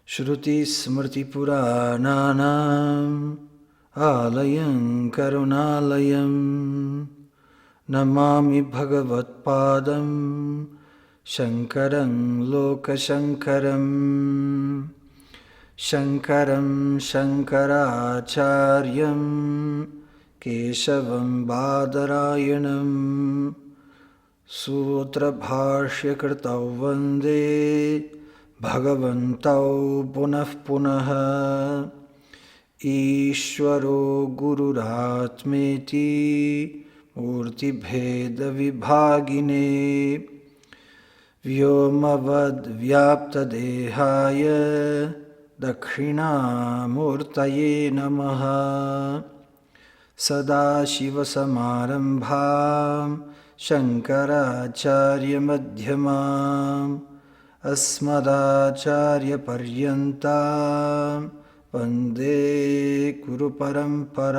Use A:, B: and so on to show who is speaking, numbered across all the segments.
A: Shruti Smriti Purananam Alayam Karunalayam Namami Bhagavat Padam Shankaram Lokashankaram Shankaram Shankaracharyam Keshavam Badarayanam Sutra Bhashya Kartau Vande Bhagavantau Punah Punah Ishvaro Gururatmeti Murti Bheda Vibhagine Vyomavad Vyapta Dehaya Dakshina Murtaye Namaha Sadashiva Samarambham Shankaracharya Madhyamam Asmadacharya Paryantam Vande Guru Paramparam.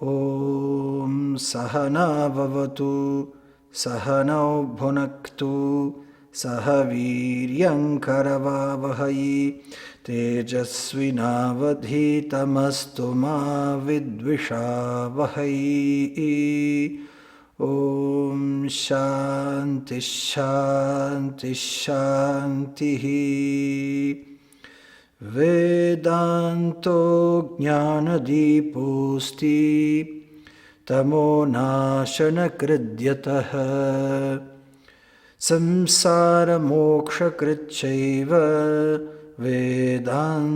A: Om Sahana Vavatu Sahanau Bhunaktu Sahaviryam Karavavahai Tejasvinavadhitamastu ma vidvishavahai. Om Shanti Shanti Shanti. Vedanto Jnanadiposti Tamo Nashana Kridyataha Samsara Moksha Kritchaiva Vedantaya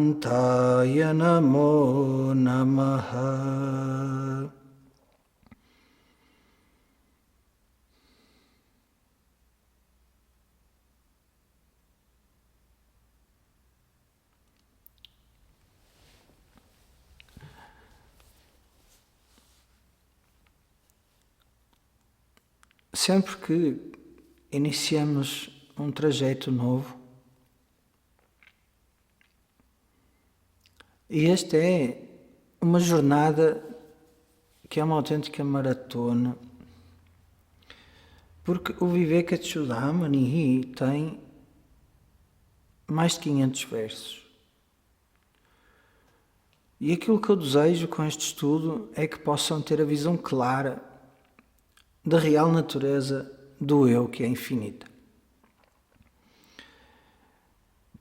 A: Namo Namaha. Sempre que iniciamos um trajeto novo, e esta é uma jornada que é uma autêntica maratona, porque o Vivekachudamani tem mais de 500 versos. E aquilo que eu desejo com este estudo é que possam ter a visão clara da real natureza do Eu, que é infinita.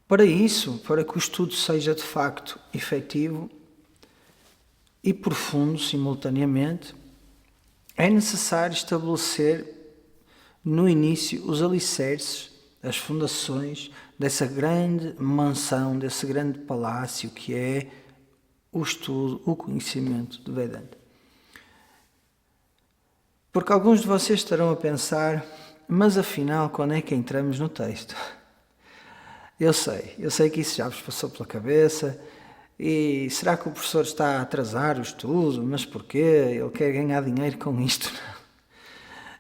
A: Para isso, para que o estudo seja de facto efetivo e profundo simultaneamente, é necessário estabelecer no início os alicerces, as fundações dessa grande mansão, desse grande palácio que é o estudo, o conhecimento do Vedanta. Porque alguns de vocês estarão a pensar, mas afinal, quando é que entramos no texto? Eu sei que isso já vos passou pela cabeça. E será que o professor está a atrasar o estudo? Mas porquê? Ele quer ganhar dinheiro com isto?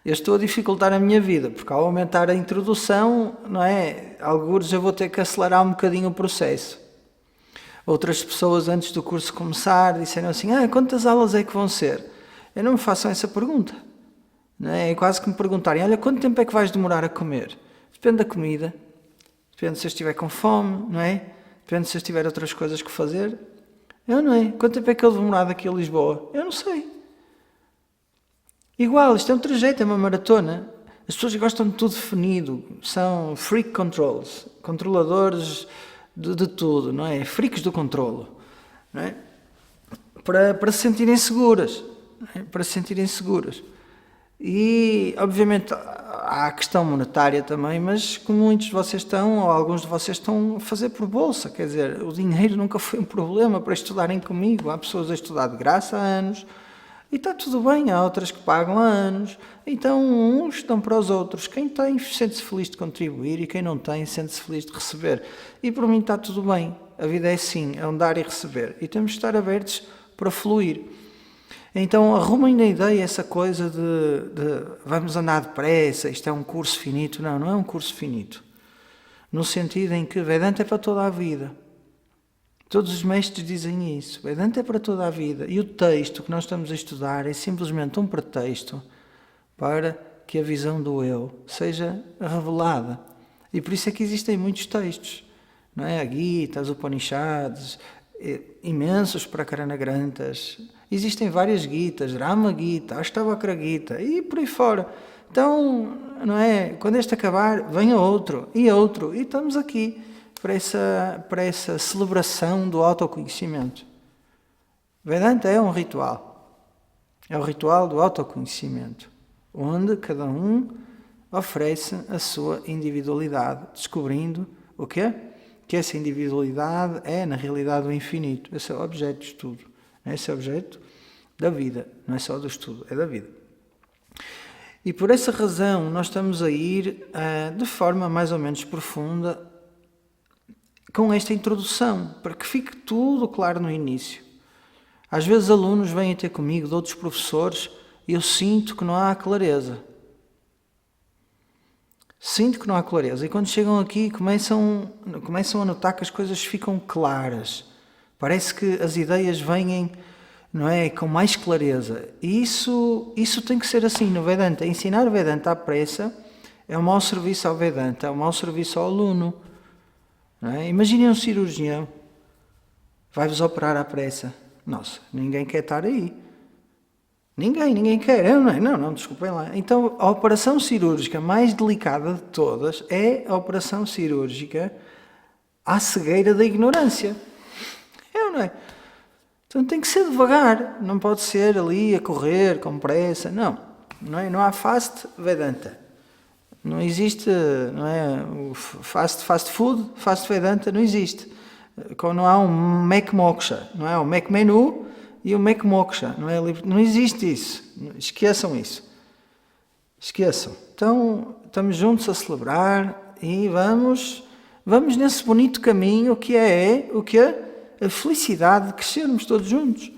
A: Eu estou a dificultar a minha vida, porque ao aumentar a introdução, não é? Alguns eu vou ter que acelerar um bocadinho o processo. Outras pessoas antes do curso começar disseram assim, quantas aulas é que vão ser? Eu não me façam essa pergunta. Não é? É quase que me perguntarem, olha, quanto tempo é que vais demorar a comer? Depende da comida, depende se eu estiver com fome, não é? Depende se eu tiver outras coisas que fazer. Eu não é? Quanto tempo é que eu vou demorar daqui a Lisboa? Eu não sei. Igual, isto é um trajeto, é uma maratona. As pessoas gostam de tudo definido, são freak controls, controladores de tudo, não é? Freaks do controlo, não é? Para se sentirem seguras, não é? Para se sentirem seguras. E, obviamente, há a questão monetária também, mas como muitos de vocês estão, ou alguns de vocês estão a fazer por bolsa, quer dizer, o dinheiro nunca foi um problema para estudarem comigo. Há pessoas a estudar de graça há anos, e está tudo bem, há outras que pagam há anos. Então, uns dão para os outros. Quem tem, sente-se feliz de contribuir, e quem não tem, sente-se feliz de receber. E por mim está tudo bem. A vida é assim, é um dar e receber. E temos de estar abertos para fluir. Então arrumem na ideia essa coisa de vamos andar depressa, isto é um curso finito. Não é um curso finito. No sentido em que Vedanta é para toda a vida. Todos os mestres dizem isso. Vedanta é para toda a vida. E o texto que nós estamos a estudar é simplesmente um pretexto para que a visão do eu seja revelada. E por isso é que existem muitos textos, não é? A Gita, as Upanishads, imensos Prakaranagranthas. Existem várias Gitas, Rama Gita, Ashtavakra Gita e por aí fora. Então, não é? Quando este acabar, vem outro, e estamos aqui para essa celebração do autoconhecimento. Vedanta é um ritual. É o ritual do autoconhecimento, onde cada um oferece a sua individualidade, descobrindo o quê? Que essa individualidade é, na realidade, o infinito. Esse é o objeto de estudo. Esse é o objeto da vida. Não é só do estudo, é da vida. E por essa razão, nós estamos a ir de forma mais ou menos profunda com esta introdução, para que fique tudo claro no início. Às vezes alunos vêm ter comigo de outros professores e eu sinto que não há clareza. Sinto que não há clareza. E quando chegam aqui começam a notar que as coisas ficam claras. Parece que as ideias vêm, não é, com mais clareza. E isso tem que ser assim no Vedanta. Ensinar Vedanta à pressa é um mau serviço ao Vedanta, é um mau serviço ao aluno. Não é? Imaginem um cirurgião. Vai-vos operar à pressa. Nossa, ninguém quer estar aí. Ninguém quer. Não, desculpem lá. Então, a operação cirúrgica mais delicada de todas é a operação cirúrgica à cegueira da ignorância. É ou não é? Então tem que ser devagar. Não pode ser ali a correr, com pressa. Não é? Não há fast Vedanta. Não existe, não é? O fast food, fast Vedanta não existe. Não há um Mac Moksha, não é? O Mac Menu e o Mac Moksha, não existe isso. Esqueçam isso. Esqueçam. Então, estamos juntos a celebrar e vamos nesse bonito caminho que é a felicidade de crescermos todos juntos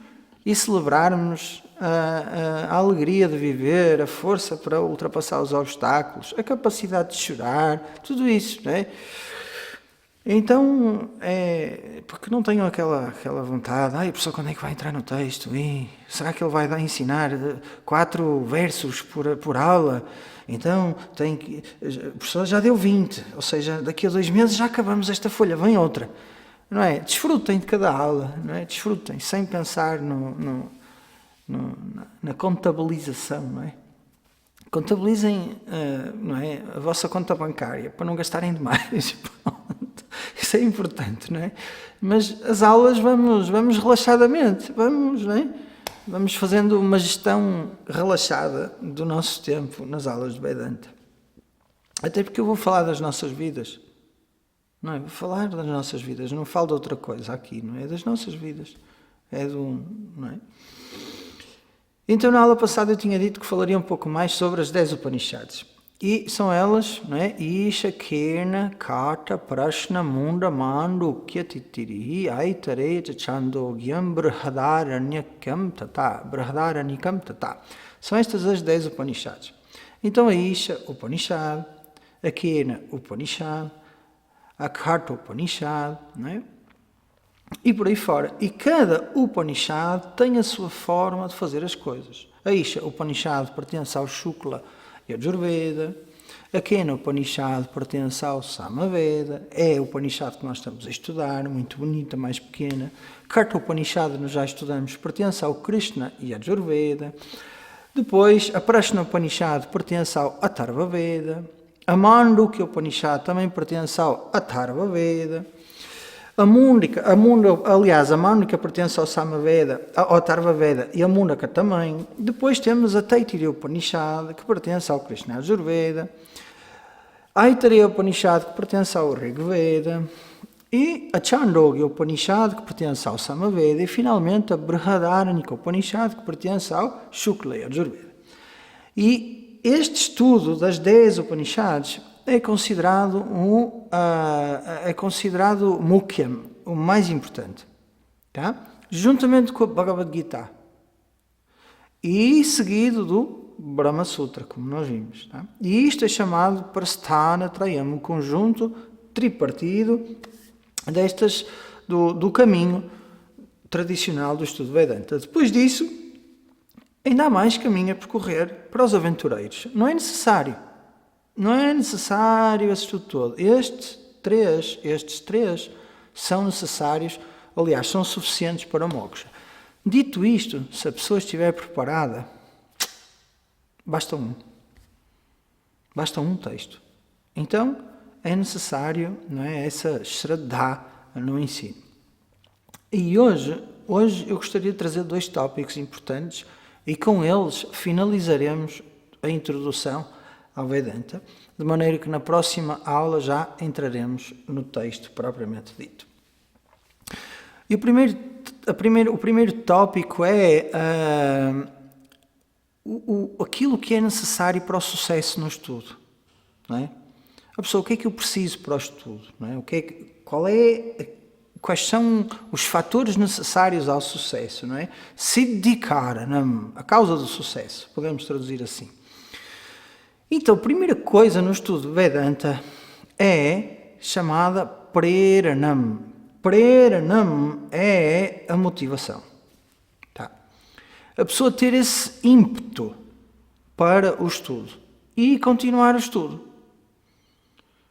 A: e celebrarmos a alegria de viver, a força para ultrapassar os obstáculos, a capacidade de chorar, tudo isso, não é? Então, porque não tenho aquela vontade, professor, quando é que vai entrar no texto? Será que ele vai ensinar 4 versos por aula? Então, o professor já deu 20, ou seja, daqui a 2 meses já acabamos esta folha, vem outra. Não é? Desfrutem de cada aula, não é? Desfrutem, sem pensar na contabilização, não é? Contabilizem, não é, a vossa conta bancária, para não gastarem demais. Isso é importante, não é? Mas as aulas vamos relaxadamente, não é? Vamos fazendo uma gestão relaxada do nosso tempo nas aulas de Vedanta. Até porque eu vou falar das nossas vidas, não é? Vou falar das nossas vidas, não falo de outra coisa aqui, não é? Das nossas vidas, não é? Então na aula passada eu tinha dito que falaria um pouco mais sobre as 10 Upanishads. E são elas, não é? Isha, Kirna, Kata, Prashna, Munda, Mandukya, Titirihi, Aitareja, Chandogyam, Brihadaranyakam, Tata. São estas as 10 Upanishads. Então a Isha, Upanishad, a Kirna, Upanishad, a Kata, Upanishad, não é? E por aí fora. E cada Upanishad tem a sua forma de fazer as coisas. A Isha Upanishad pertence ao Shukla e ao Yajurveda. A Kena Upanishad pertence ao Samaveda. É o Upanishad que nós estamos a estudar, muito bonita, mais pequena. Karta Upanishad, nós já estudamos, pertence ao Krishna e ao Yajurveda. Depois, a Prashna Upanishad pertence ao Atharva Veda. A Mandukya Upanishad também pertence ao Atharva Veda. A Mundaka pertence ao Samaveda, ao Atharva Veda e a Mundaka também. Depois temos a Taittiriya Upanishad, que pertence ao Krishna Yajurveda. A Aitareya Upanishad, que pertence ao Rig Veda. E a Chandogya Upanishad, que pertence ao Samaveda. E finalmente a Brihadaranyaka Upanishad, que pertence ao Shukla Yajurveda. E este estudo das 10 Upanishads é considerado Mukhyam, o mais importante, tá? Juntamente com a Bhagavad Gita e seguido do Brahma Sutra, como nós vimos, tá? E isto é chamado Prasthana Trayam, um conjunto tripartido destas do caminho tradicional do estudo Vedanta. Depois disso, ainda há mais caminho a percorrer para os aventureiros. Não é necessário. Não é necessário esse estudo todo. Estes três são necessários, aliás, são suficientes para o moksha. Dito isto, se a pessoa estiver preparada, basta um. Basta um texto. Então, é necessário, não é, essa shraddha no ensino. E hoje eu gostaria de trazer 2 tópicos importantes e com eles finalizaremos a introdução ao Vedanta, de maneira que na próxima aula já entraremos no texto propriamente dito. E o primeiro tópico é aquilo que é necessário para o sucesso no estudo. Não é? A pessoa, o que é que eu preciso para o estudo? Não é? Quais são os fatores necessários ao sucesso? Não é? Siddhikaranam, a causa do sucesso, podemos traduzir assim. Então, a primeira coisa no estudo Vedanta é chamada Preranam. Preranam é a motivação. Tá? A pessoa ter esse ímpeto para o estudo e continuar o estudo.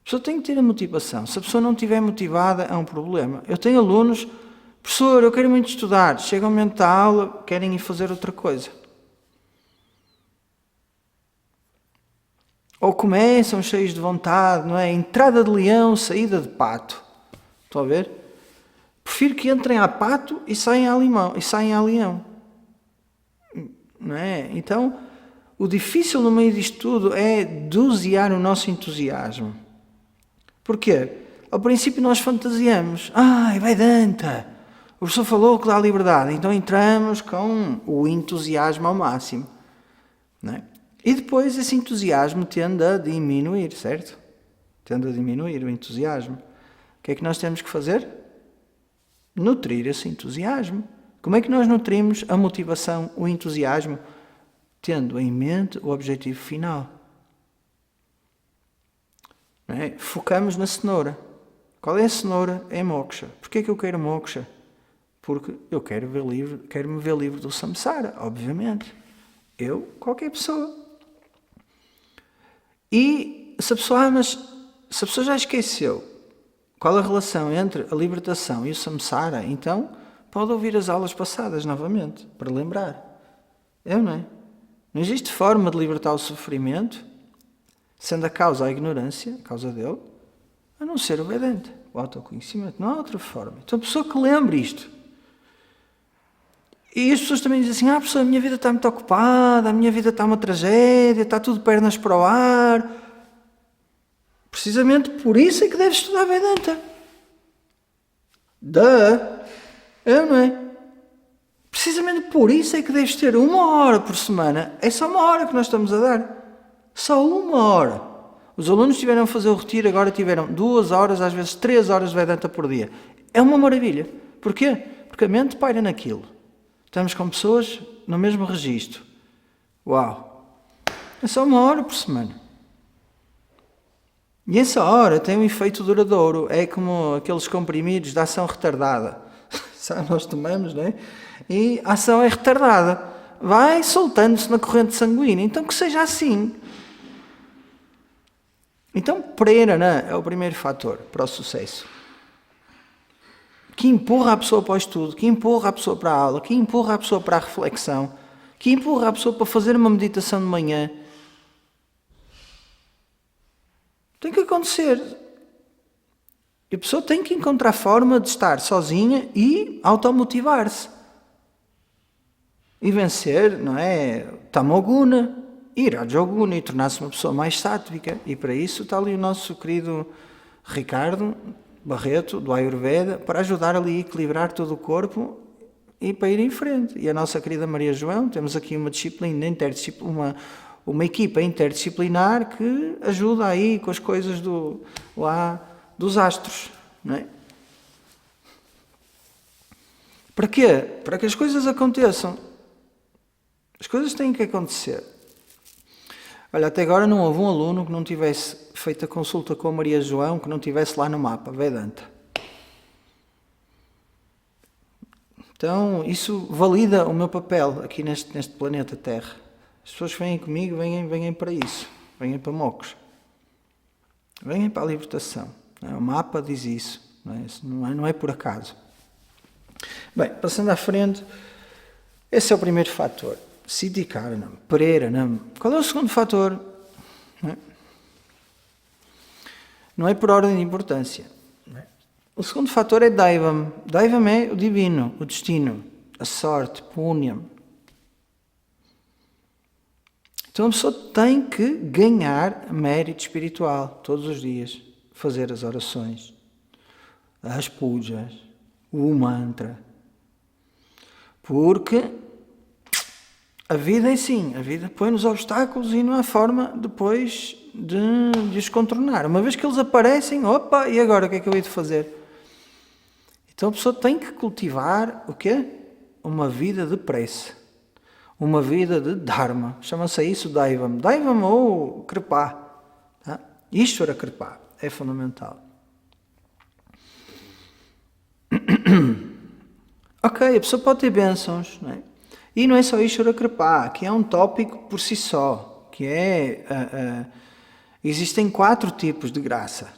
A: A pessoa tem que ter a motivação. Se a pessoa não estiver motivada, é um problema. Eu tenho alunos, professor, eu quero muito estudar. Chegam ao momento da aula, querem ir fazer outra coisa. Ou começam cheios de vontade, não é? Entrada de leão, saída de pato. Estão a ver? Prefiro que entrem a pato e saiam a leão. Não é? Então, o difícil no meio disto tudo é dosear o nosso entusiasmo. Porquê? Ao princípio nós fantasiamos. Vedanta! O professor falou que dá liberdade. Então entramos com o entusiasmo ao máximo. Não é? E depois esse entusiasmo tende a diminuir, certo? Tende a diminuir o entusiasmo. O que é que nós temos que fazer? Nutrir esse entusiasmo. Como é que nós nutrimos a motivação, o entusiasmo? Tendo em mente o objetivo final. Não é? Focamos na cenoura. Qual é a cenoura? É moksha. Porquê é que eu quero moksha? Porque eu quero me ver livre do samsara, obviamente. Qualquer pessoa. E se a pessoa já esqueceu qual a relação entre a libertação e o samsara, então pode ouvir as aulas passadas novamente, para lembrar. Não é? Não existe forma de libertar o sofrimento, sendo a causa a ignorância, a causa dele, a não ser o Vedanta, o autoconhecimento. Não há outra forma. Então a pessoa que lembre isto. E as pessoas também dizem assim, professor, a minha vida está muito ocupada, a minha vida está uma tragédia, está tudo pernas para o ar. Precisamente por isso é que deves estudar Vedanta. Não é? Precisamente por isso é que deves ter 1 hora por semana. É só 1 hora que nós estamos a dar. Só 1 hora. Os alunos tiveram a fazer o retiro, agora tiveram 2 horas, às vezes 3 horas de Vedanta por dia. É uma maravilha. Porquê? Porque a mente paira naquilo. Estamos com pessoas no mesmo registro. Uau! É só 1 hora por semana. E essa hora tem um efeito duradouro. É como aqueles comprimidos de ação retardada. Nós tomamos, não é? E a ação é retardada. Vai soltando-se na corrente sanguínea. Então que seja assim. Então prerana é o primeiro fator para o sucesso. Que empurra a pessoa para o estudo, que empurra a pessoa para a aula, que empurra a pessoa para a reflexão, que empurra a pessoa para fazer uma meditação de manhã. Tem que acontecer. E a pessoa tem que encontrar forma de estar sozinha e automotivar-se. E vencer, não é? Tamoguna, ir a Rajoguna e tornar-se uma pessoa mais sátvica. E para isso está ali o nosso querido Ricardo Barreto, do Ayurveda, para ajudar ali a equilibrar todo o corpo e para ir em frente. E a nossa querida Maria João, temos aqui uma disciplina interdisciplinar, uma equipa interdisciplinar que ajuda aí com as coisas dos astros, não é? Para quê? Para que as coisas aconteçam. As coisas têm que acontecer. Olha, até agora não houve um aluno que não tivesse feito a consulta com a Maria João, que não tivesse lá no mapa, Vedanta. Então, isso valida o meu papel aqui neste planeta Terra. As pessoas vêm comigo, vêm para isso. Vêm para moksha. Venham para a libertação. O mapa diz isso. Não é por acaso. Bem, passando à frente, esse é o primeiro fator. Siddhi Karanam, Preranam. Qual é o segundo fator? Não é por ordem de importância. O segundo fator é Daivam. Daivam é o divino, o destino, a sorte, Punyam. Então a pessoa tem que ganhar mérito espiritual todos os dias. Fazer as orações, as pujas, o mantra. Porque a vida é assim, a vida põe-nos obstáculos e não há forma depois de os contornar. Uma vez que eles aparecem, opa, e agora o que é que eu hei de fazer? Então a pessoa tem que cultivar o quê? Uma vida de prece. Uma vida de Dharma. Chama-se isso Daivam. Daivam ou Kripa. Tá? Ishvara Kripa é fundamental. Ok, a pessoa pode ter bênçãos, não é? E não é só Ishvara Kripa, que é um tópico por si só, que é... existem 4 tipos de graça,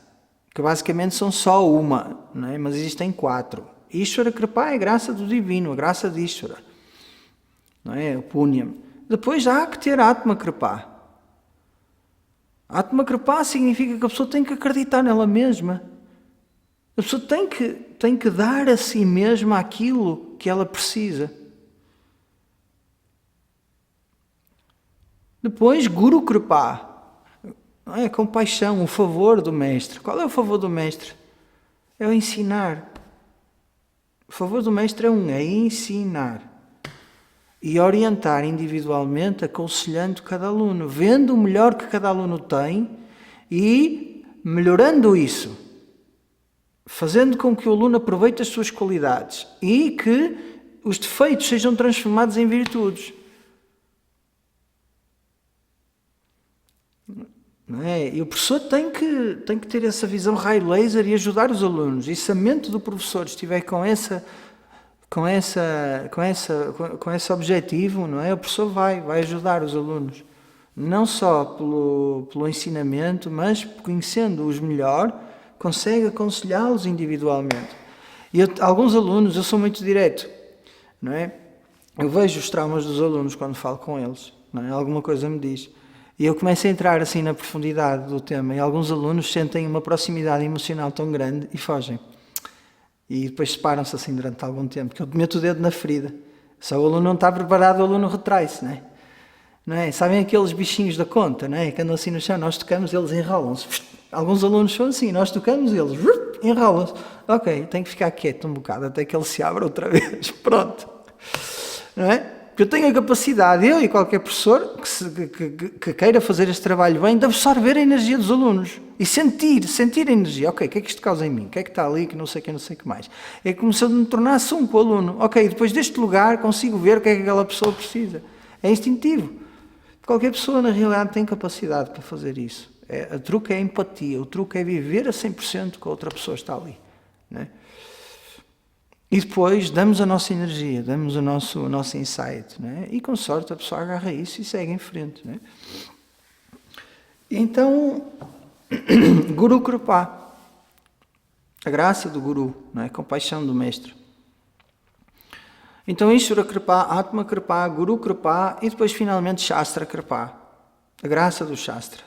A: que basicamente são só uma, não é? Mas existem 4. Ishvara Kripa é a graça do divino, a graça de Ishvara. Não é? O Punyam. Depois há que ter Atma Kripa. Atma Kripa significa que a pessoa tem que acreditar nela mesma. A pessoa tem que dar a si mesma aquilo que ela precisa. Depois, Guru Kripa. Não é? Compaixão, o favor do mestre. Qual é o favor do mestre? É o ensinar. O favor do mestre é ensinar. E orientar individualmente, aconselhando cada aluno, vendo o melhor que cada aluno tem e melhorando isso, fazendo com que o aluno aproveite as suas qualidades e que os defeitos sejam transformados em virtudes. Não é? E o professor tem que ter essa visão raio laser e ajudar os alunos. E se a mente do professor estiver com esse objetivo, não é? O professor vai ajudar os alunos, não só pelo ensinamento, mas conhecendo-os melhor, consegue aconselhá-los individualmente. E alguns alunos, eu sou muito direto, não é? Eu vejo os traumas dos alunos quando falo com eles, não é? Alguma coisa me diz. E eu começo a entrar assim na profundidade do tema, e alguns alunos sentem uma proximidade emocional tão grande e fogem. E depois separam-se assim durante algum tempo, porque eu meto o dedo na ferida. Só o aluno não está preparado, o aluno retrai-se, não é? Sabem aqueles bichinhos da conta, não é? Que andam assim no chão, nós tocamos, eles enrolam-se. Alguns alunos são assim, nós tocamos, eles enrolam-se. Ok, tenho que ficar quieto um bocado até que ele se abra outra vez. Pronto. Não é? Porque eu tenho a capacidade, eu e qualquer professor que queira fazer este trabalho bem, de absorver a energia dos alunos e sentir a energia. Ok, o que é que isto causa em mim? O que é que está ali que não sei o que mais? É como se eu me tornasse um com o aluno. Ok, depois deste lugar consigo ver o que é que aquela pessoa precisa. É instintivo. Qualquer pessoa na realidade tem capacidade para fazer isso. O truque é a empatia, o truque é viver a 100% com a outra pessoa que está ali. Não é? E depois damos a nossa energia, damos o nosso insight, não é? E com sorte a pessoa agarra isso e segue em frente. Não é? Então, Guru Kripa, a graça do Guru, não é? Compaixão do mestre. Então, Ishvara Kripa, Atma Kripa, Guru Kripa e depois finalmente Shastra Kripa, a graça do Shastra.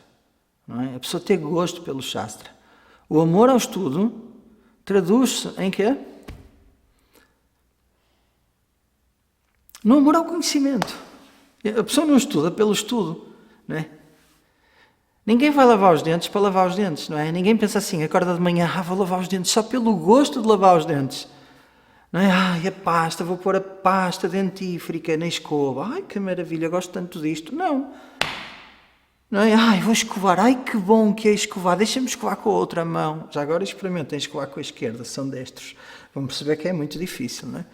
A: Não é? A pessoa ter gosto pelo Shastra. O amor ao estudo traduz-se em quê? No amor ao conhecimento. A pessoa não estuda pelo estudo, não é? Ninguém vai lavar os dentes para lavar os dentes, não é? Ninguém pensa assim, acorda de manhã, vou lavar os dentes só pelo gosto de lavar os dentes. Não é? A pasta, vou pôr a pasta dentífrica na escova. Ai, que maravilha, gosto tanto disto. Não. Não é? Vou escovar. Ai, que bom que é escovar. Deixa-me escovar com a outra mão. Já agora experimentem escovar com a esquerda, são destros. Vão perceber que é muito difícil, não é?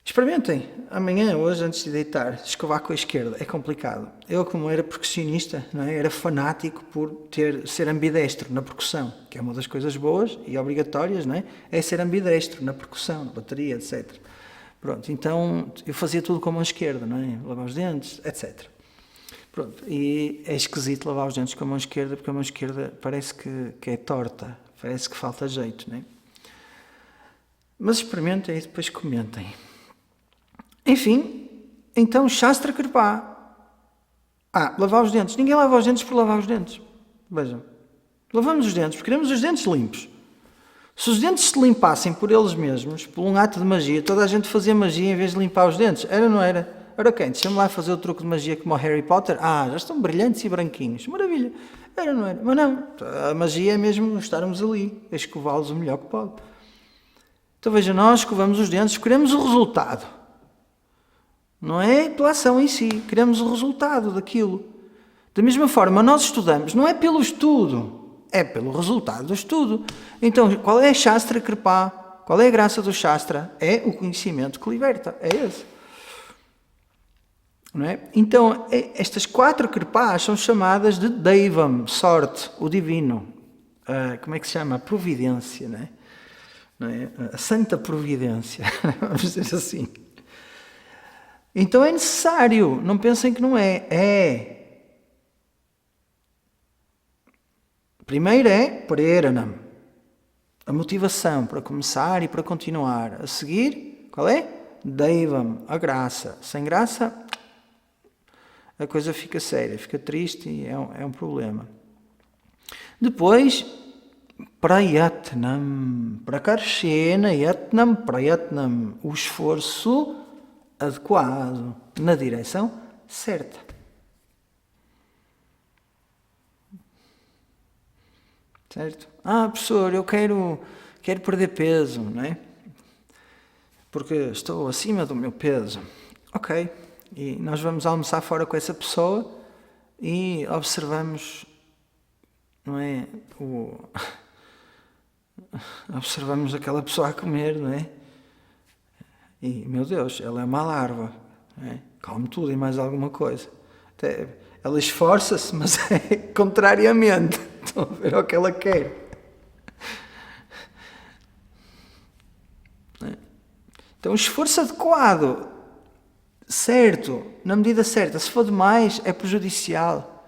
A: Experimentem, amanhã, hoje, antes de deitar, escovar com a esquerda. É complicado. Eu, como era percussionista, não é? Era fanático por ser ambidestro na percussão, que é uma das coisas boas e obrigatórias, não é? É ser ambidestro na percussão, na bateria, etc. Pronto, então eu fazia tudo com a mão esquerda, não é? Lavar os dentes, etc. Pronto, e é esquisito lavar os dentes com a mão esquerda, porque a mão esquerda parece que é torta, parece que falta jeito, né? Mas experimentem e depois comentem. Enfim, então Shastra Kripa. Lavar os dentes. Ninguém lava os dentes por lavar os dentes. Vejam. Lavamos os dentes porque queremos os dentes limpos. Se os dentes se limpassem por eles mesmos, por um ato de magia, toda a gente fazia magia em vez de limpar os dentes. Era ou não era? Era quem? Deixa-me lá fazer o truque de magia como o Harry Potter. Já estão brilhantes e branquinhos. Maravilha. Era ou não era? Mas não. A magia é mesmo estarmos ali, a escová-los o melhor que pode. Então veja, nós escovamos os dentes, queremos o resultado. Não é pela ação em si, queremos o resultado daquilo. Da mesma forma, nós estudamos, não é pelo estudo, é pelo resultado do estudo. Então, qual é a Shastra Kripa? Qual é a graça do Shastra? É o conhecimento que liberta, é esse. Não é? Então, estas 4 Kripas são chamadas de Deivam, sorte, o divino. Como é que se chama? A providência, não é? Não é? A santa providência, vamos dizer assim. Então é necessário, não pensem que não é. É. Primeiro é Preranam, a motivação para começar e para continuar. A seguir, qual é? Deivam, a graça. Sem graça, a coisa fica séria, fica triste e é um problema. Depois, Prayatnam, Prakarshena Yatnam Prayatnam, o esforço adequado, na direção certa. Certo? Professor, eu quero perder peso, não é? Porque estou acima do meu peso. Ok. E nós vamos almoçar fora com essa pessoa e observamos, não é? Observamos aquela pessoa a comer, não é? E, meu Deus, ela é uma larva, não é? Come tudo e mais alguma coisa. Ela esforça-se, mas é contrariamente. Estão a ver o que ela quer. Então, o esforço adequado, certo, na medida certa. Se for de mais, é prejudicial.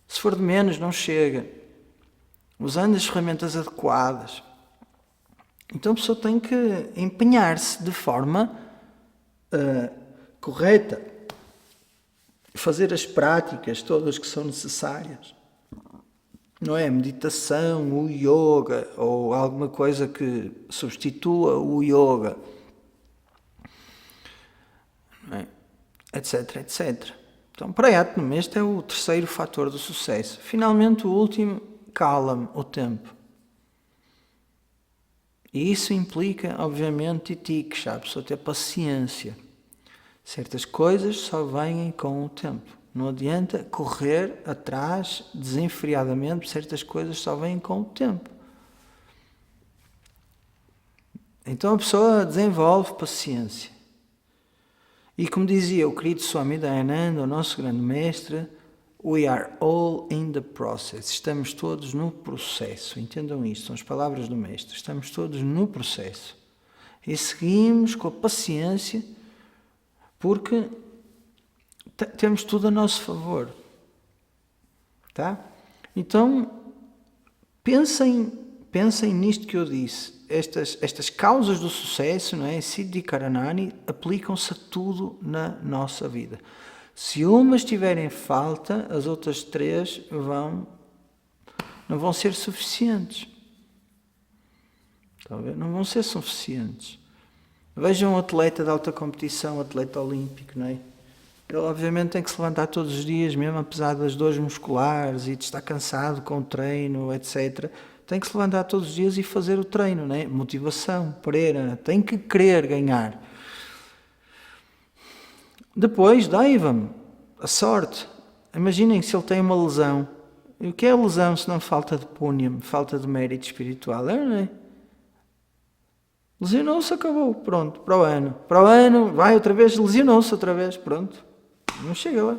A: Se for de menos, não chega. Usando as ferramentas adequadas. Então a pessoa tem que empenhar-se de forma correta. Fazer as práticas todas que são necessárias. Não é? A meditação, o yoga, ou alguma coisa que substitua o yoga. Não é? Etc, etc. Então, Prayatnam, este é o terceiro fator do sucesso. Finalmente, o último, Kalam, o tempo. E isso implica, obviamente, tiksha, a pessoa ter paciência. Certas coisas só vêm com o tempo. Não adianta correr atrás desenfreadamente, certas coisas só vêm com o tempo. Então a pessoa desenvolve paciência. E como dizia o querido Swami Dayananda, o nosso grande mestre, we are all in the process. Estamos todos no processo. Entendam isto, são as palavras do mestre. Estamos todos no processo. E seguimos com a paciência, porque temos tudo a nosso favor. Tá? Então, pensem nisto que eu disse. Estas causas do sucesso, não é? Siddhi Karanani, aplicam-se a tudo na nossa vida. Se uma estiver em falta, as outras 3 não vão ser suficientes. Estão a ver? Não vão ser suficientes. Vejam um atleta de alta competição, um atleta olímpico, não é? Ele obviamente tem que se levantar todos os dias, mesmo apesar das dores musculares e de estar cansado com o treino, etc. Tem que se levantar todos os dias e fazer o treino, não é? Motivação, prerana, tem que querer ganhar. Depois, Daivam, a sorte. Imaginem se ele tem uma lesão. E o que é a lesão se não falta de punyam, falta de mérito espiritual? Não é? Lesionou-se, acabou, pronto, para o ano. Para o ano, vai outra vez, lesionou-se outra vez, pronto. Não chega lá.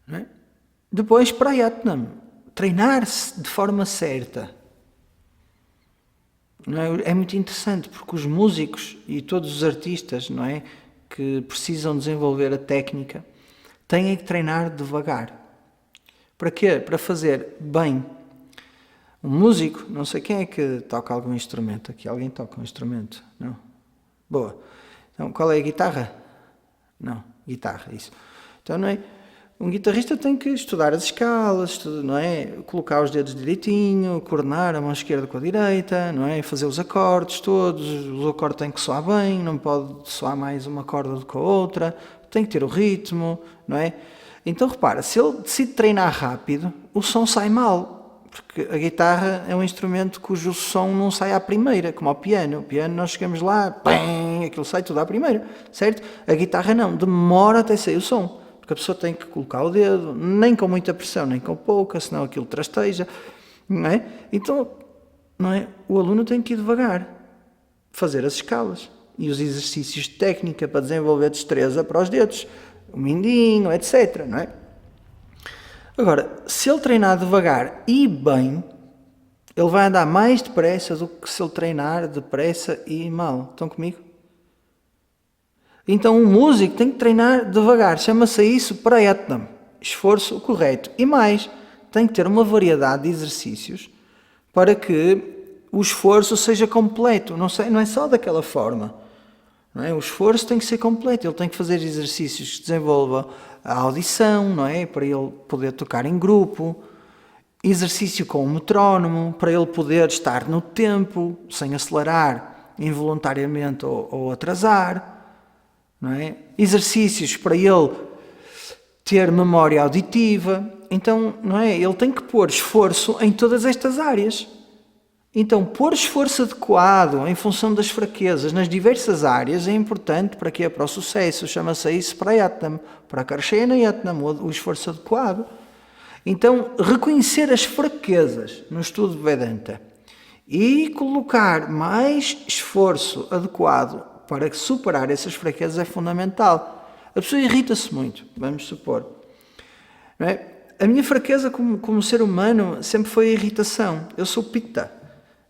A: Não é? Depois, Prayatnam, treinar-se de forma certa. Não é? É muito interessante, porque os músicos e todos os artistas, não é, que precisam desenvolver a técnica, têm que treinar devagar. Para quê? Para fazer bem. Um músico, não sei quem é que toca algum instrumento aqui. Alguém toca um instrumento? Não? Boa. Então, qual é a guitarra? Não, guitarra, isso. Então, não é? Um guitarrista tem que estudar as escalas, não é? Colocar os dedos direitinho, coordenar a mão esquerda com a direita, não é? Fazer os acordes todos, o acorde tem que soar bem, não pode soar mais uma corda do que a outra, tem que ter o ritmo, não é? Então, repara, se ele decide treinar rápido, o som sai mal, porque a guitarra é um instrumento cujo som não sai à primeira, como ao piano. O piano nós chegamos lá, pam, aquilo sai tudo à primeira, certo? A guitarra não, demora até sair o som. Porque a pessoa tem que colocar o dedo, nem com muita pressão, nem com pouca, senão aquilo trasteja, não é? Então, não é? O aluno tem que ir devagar, fazer as escalas e os exercícios de técnica para desenvolver destreza para os dedos, o mindinho, etc, não é? Agora, se ele treinar devagar e bem, ele vai andar mais depressa do que se ele treinar depressa e mal. Estão comigo? Então, um músico tem que treinar devagar. Chama-se isso prayatnam, esforço correto. E mais, tem que ter uma variedade de exercícios para que o esforço seja completo. Não é só daquela forma. Não é? O esforço tem que ser completo. Ele tem que fazer exercícios que desenvolvam a audição, não é? Para ele poder tocar em grupo. Exercício com o metrónomo, para ele poder estar no tempo, sem acelerar involuntariamente ou atrasar. Não é? Exercícios para ele ter memória auditiva. Então, não é? Ele tem que pôr esforço em todas estas áreas. Então, pôr esforço adequado em função das fraquezas nas diversas áreas é importante para quê? Para o sucesso. Chama-se isso prayatnam, para karshena yatnam, o esforço adequado. Então, reconhecer as fraquezas no estudo de Vedanta e colocar mais esforço adequado para superar essas fraquezas é fundamental. A pessoa irrita-se muito, vamos supor. Não é? A minha fraqueza como ser humano sempre foi a irritação. Eu sou pitta,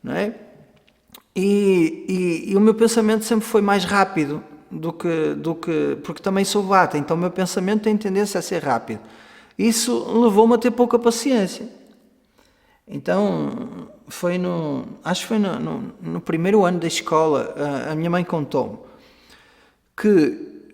A: não é? E o meu pensamento sempre foi mais rápido do que porque também sou vata, então o meu pensamento tem tendência a ser rápido. Isso levou-me a ter pouca paciência. Então, acho que foi no primeiro ano da escola, a minha mãe contou-me que,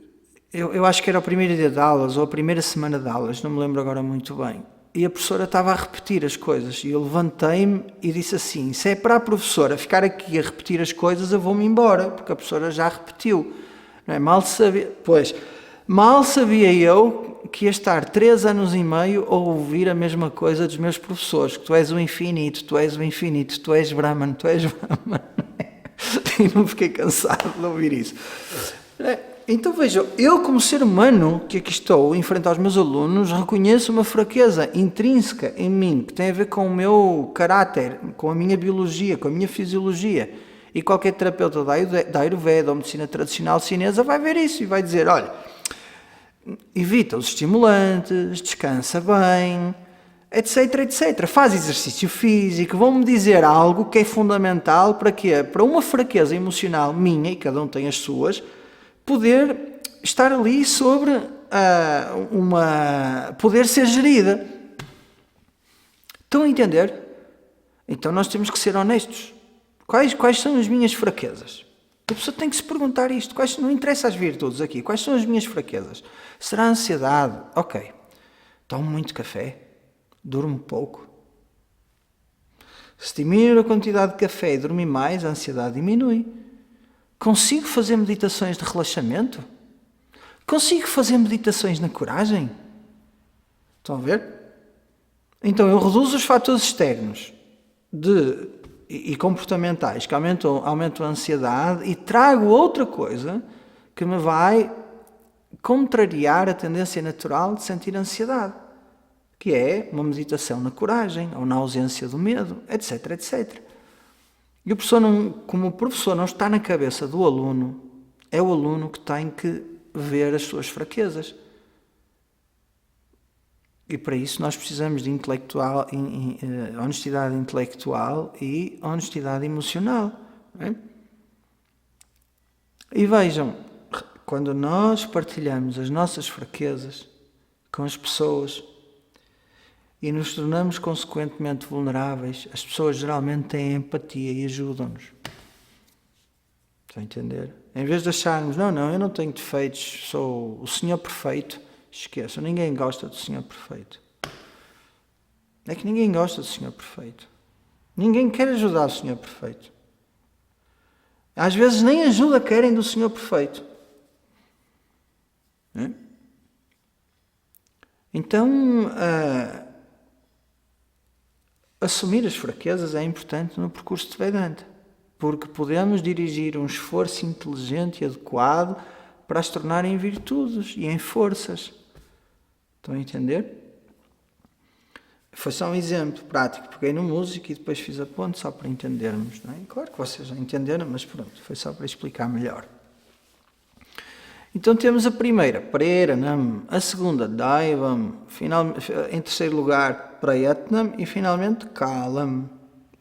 A: eu acho que era o primeiro dia de aulas, ou a primeira semana de aulas, não me lembro agora muito bem, e a professora estava a repetir as coisas, e eu levantei-me e disse assim, se é para a professora ficar aqui a repetir as coisas, eu vou-me embora, porque a professora já repetiu. Não é? Mal sabia eu que ia estar 3 anos e meio a ouvir a mesma coisa dos meus professores, que tu és o infinito, tu és o infinito, tu és Brahman, tu és Brahman. E não fiquei cansado de ouvir isso. Então vejam, eu como ser humano que aqui estou, em frente aos meus alunos, reconheço uma fraqueza intrínseca em mim, que tem a ver com o meu caráter, com a minha biologia, com a minha fisiologia. E qualquer terapeuta da Ayurveda ou medicina tradicional chinesa vai ver isso e vai dizer, olha, evita os estimulantes, descansa bem, etc, etc. Faz exercício físico. Vão-me dizer algo que é fundamental para quê? Para uma fraqueza emocional minha, e cada um tem as suas, poder estar ali sobre poder ser gerida. Estão a entender? Então nós temos que ser honestos. Quais são as minhas fraquezas? A pessoa tem que se perguntar isto. Não interessa as virtudes aqui. Quais são as minhas fraquezas? Será a ansiedade? Ok. Tomo muito café. Durmo pouco. Se diminuir a quantidade de café e dormir mais, a ansiedade diminui. Consigo fazer meditações de relaxamento? Consigo fazer meditações na coragem? Estão a ver? Então eu reduzo os fatores externos e comportamentais que aumentam a ansiedade e trago outra coisa que me vai contrariar a tendência natural de sentir ansiedade, que é uma meditação na coragem ou na ausência do medo, etc, etc. E o professor como o professor não está na cabeça do aluno, é o aluno que tem que ver as suas fraquezas. E para isso nós precisamos de honestidade intelectual e honestidade emocional. Não é? E vejam, quando nós partilhamos as nossas fraquezas, com as pessoas e nos tornamos consequentemente vulneráveis, as pessoas geralmente têm empatia e ajudam-nos. Estão a entender? Em vez de acharmos, não, eu não tenho defeitos, sou o Senhor perfeito, esqueçam, ninguém gosta do Senhor perfeito. É que ninguém gosta do Senhor perfeito. Ninguém quer ajudar o Senhor perfeito. Às vezes nem ajuda querem do Senhor perfeito. Então, assumir as fraquezas é importante no percurso de Vedanta, porque podemos dirigir um esforço inteligente e adequado para as tornar em virtudes e em forças. Estão a entender? Foi só um exemplo prático. Peguei no músico e depois fiz a ponte só para entendermos. Não é? Claro que vocês já entenderam, mas pronto, foi só para explicar melhor. Então temos a primeira, Preranam, a segunda, Daivam, em terceiro lugar, Prayatnam e finalmente Kalam,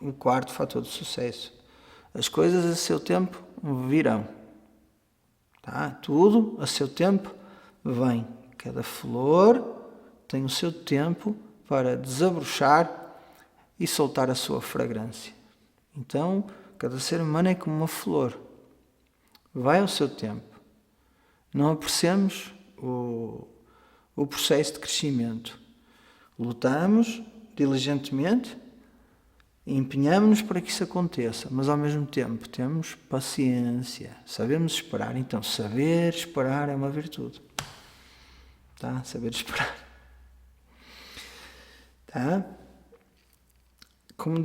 A: o quarto fator de sucesso. As coisas a seu tempo virão. Tá? Tudo a seu tempo vem. Cada flor tem o seu tempo para desabrochar e soltar a sua fragrância. Então, cada ser humano é como uma flor. Vai ao seu tempo. Não apressemos o processo de crescimento. Lutamos diligentemente e empenhamos-nos para que isso aconteça, mas ao mesmo tempo temos paciência. Sabemos esperar. Então, saber esperar é uma virtude. Tá? Saber esperar. Tá? Como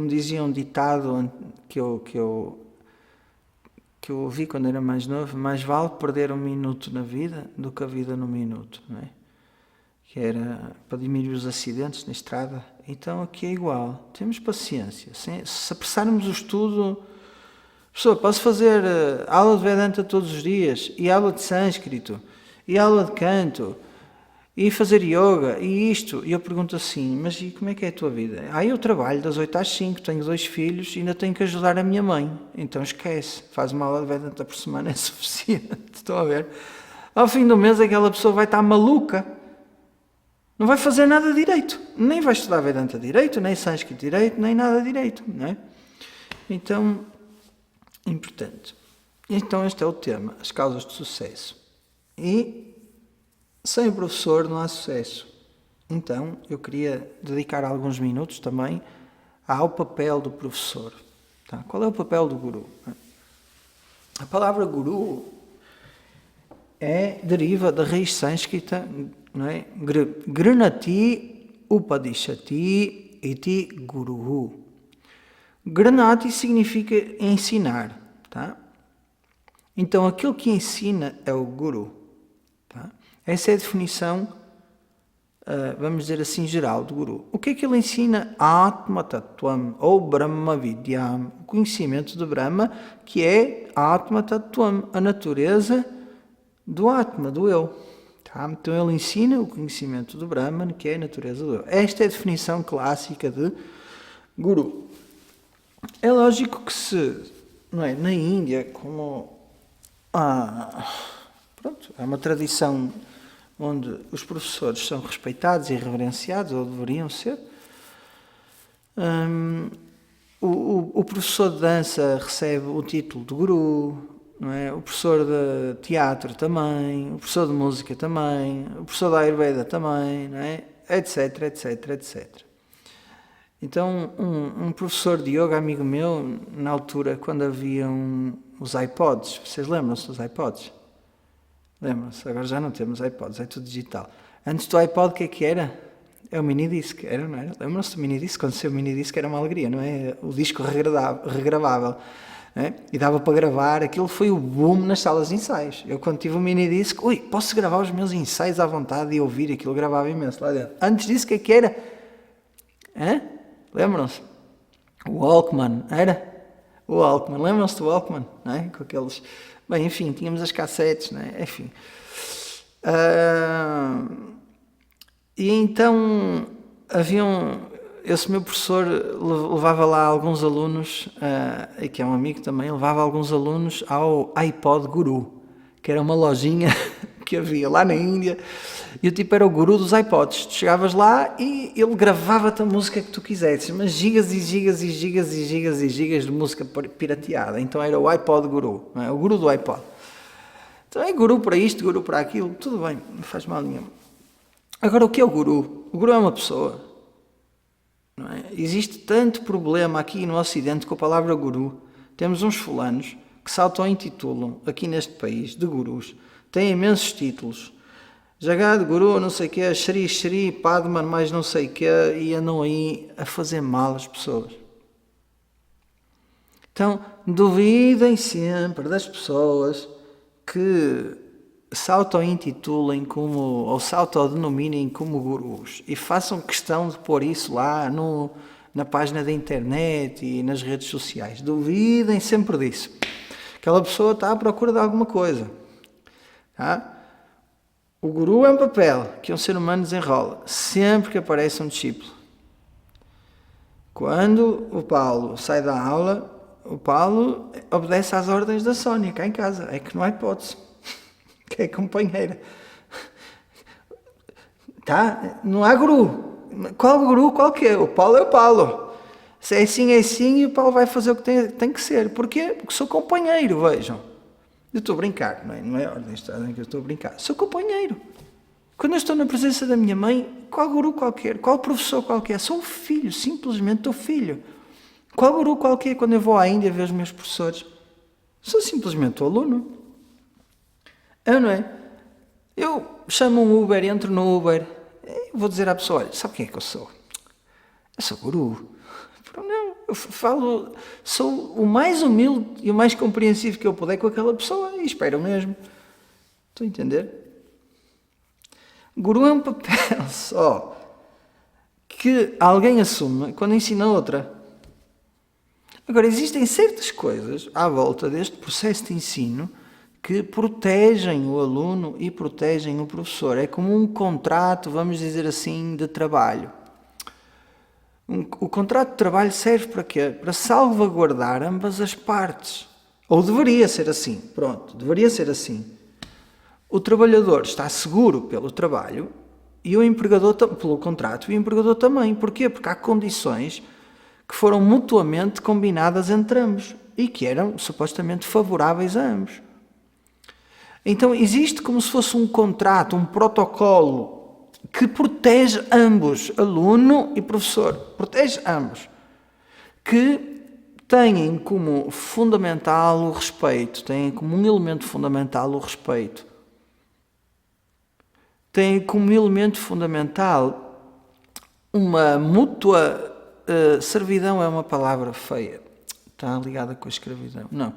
A: dizia um ditado que eu ouvi quando era mais novo, mais vale perder um minuto na vida do que a vida num minuto, não é? Que era para diminuir os acidentes na estrada. Então aqui é igual, temos paciência. Se apressarmos o estudo, pessoa, posso fazer aula de Vedanta todos os dias, e aula de sânscrito, e aula de canto, e fazer yoga, e isto. E eu pergunto assim, mas e como é que é a tua vida? Eu trabalho das 8 às 5, tenho 2 filhos e ainda tenho que ajudar a minha mãe. Então esquece, faz uma aula de Vedanta por semana, é suficiente. Estão a ver? Ao fim do mês aquela pessoa vai estar maluca. Não vai fazer nada direito. Nem vai estudar Vedanta direito, nem sânscrito direito, nem nada direito. Não é? Então, importante. Então este é o tema, as causas de sucesso. E sem o professor não há sucesso. Então, eu queria dedicar alguns minutos também ao papel do professor. Tá? Qual é o papel do guru? A palavra guru deriva da raiz sânscrita, não é? Granati upadishati iti guruhu. Granati significa ensinar. Tá? Então, aquele que ensina é o guru. Tá? Essa é a definição, vamos dizer assim, geral do guru. O que é que ele ensina? Atma Tattvam ou Brahma Vidyam, o conhecimento de Brahma, que é Atma Tattvam, a natureza do Atma, do eu. Tá? Então ele ensina o conhecimento do Brahman, que é a natureza do eu. Esta é a definição clássica de guru. É lógico que não é, na Índia, como é uma tradição onde os professores são respeitados e reverenciados, ou deveriam ser. O professor de dança recebe o título de guru, não é? O professor de teatro também, o professor de música também, o professor da Ayurveda também, não é? Etc, etc, etc. Então, um professor de yoga, amigo meu, na altura, quando haviam os iPods, vocês lembram-se dos iPods? Lembram-se? Agora já não temos iPods, é tudo digital. Antes do iPod, o que era? É o minidisc, era, não era? Lembram-se do minidisc? Quando saiu o minidisc era uma alegria, não é? O disco regravável. É? E dava para gravar, aquilo foi o boom nas salas de ensaios. Eu quando tive o minidisc, posso gravar os meus ensaios à vontade e ouvir aquilo, gravava imenso lá dentro. Antes disso, o que era? Lembram-se? O Walkman, era? O Walkman, lembram-se do Walkman? Não é? Com aqueles... Bem, enfim, tínhamos as cassetes, não é? Enfim. E então, esse meu professor levava lá alguns alunos, que é um amigo também, levava alguns alunos ao iPod Guru, que era uma lojinha que havia lá na Índia, e o tipo era o guru dos iPods. Tu chegavas lá e ele gravava-te a música que tu quisesses, mas gigas e gigas e gigas e gigas e gigas de música pirateada. Então era o iPod Guru, não é? O guru do iPod. Então é guru para isto, guru para aquilo, tudo bem, não faz mal nenhum. Agora, o que é o guru? O guru é uma pessoa. Não é? Existe tanto problema aqui no Ocidente com a palavra guru. Temos uns fulanos que se auto-intitulam aqui neste país de gurus. Têm imensos títulos. Jagad, guru, não sei o quê, Shri, Shri, Padman, mais não sei o quê, e andam aí a fazer mal às pessoas. Então, duvidem sempre das pessoas que se auto-intitulem como, ou se autodenominem como gurus e façam questão de pôr isso lá na página da internet e nas redes sociais. Duvidem sempre disso. Aquela pessoa está à procura de alguma coisa. Tá? O guru é um papel que um ser humano desenrola sempre que aparece um discípulo. Quando o Paulo sai da aula, o Paulo obedece às ordens da Sónia, cá em casa. É que não há hipótese. Que é companheira. Tá? Não há guru. Qual guru? Qual que é? O Paulo é o Paulo. Se é assim, e o Paulo vai fazer o que tem que ser. Porquê? Porque sou companheiro, vejam. Eu estou a brincar, não é ordem, que eu estou a brincar. Sou companheiro. Quando eu estou na presença da minha mãe, qual guru qualquer, qual professor qualquer, sou o filho, simplesmente o filho. Qual guru qualquer, quando eu vou à Índia ver os meus professores, sou simplesmente o aluno. Eu não é? Eu chamo um Uber, entro no Uber, vou dizer à pessoa, olha, sabe quem é que eu sou? Eu sou guru. Não, eu falo, sou o mais humilde e o mais compreensivo que eu puder com aquela pessoa e espero o mesmo. Estão a entender? Guru é um papel só que alguém assume quando ensina outra. Agora, existem certas coisas à volta deste processo de ensino que protegem o aluno e protegem o professor. É como um contrato, vamos dizer assim, de trabalho. O contrato de trabalho serve para quê? Para salvaguardar ambas as partes. Ou deveria ser assim. Pronto, deveria ser assim. O trabalhador está seguro pelo trabalho e o empregador pelo contrato e o empregador também. Porquê? Porque há condições que foram mutuamente combinadas entre ambos e que eram supostamente favoráveis a ambos. Então existe como se fosse um contrato, um protocolo que protege ambos, aluno e professor, protege ambos, que têm como fundamental o respeito, têm como um elemento fundamental o respeito, têm como elemento fundamental uma mútua servidão é uma palavra feia, está ligada com a escravidão, não.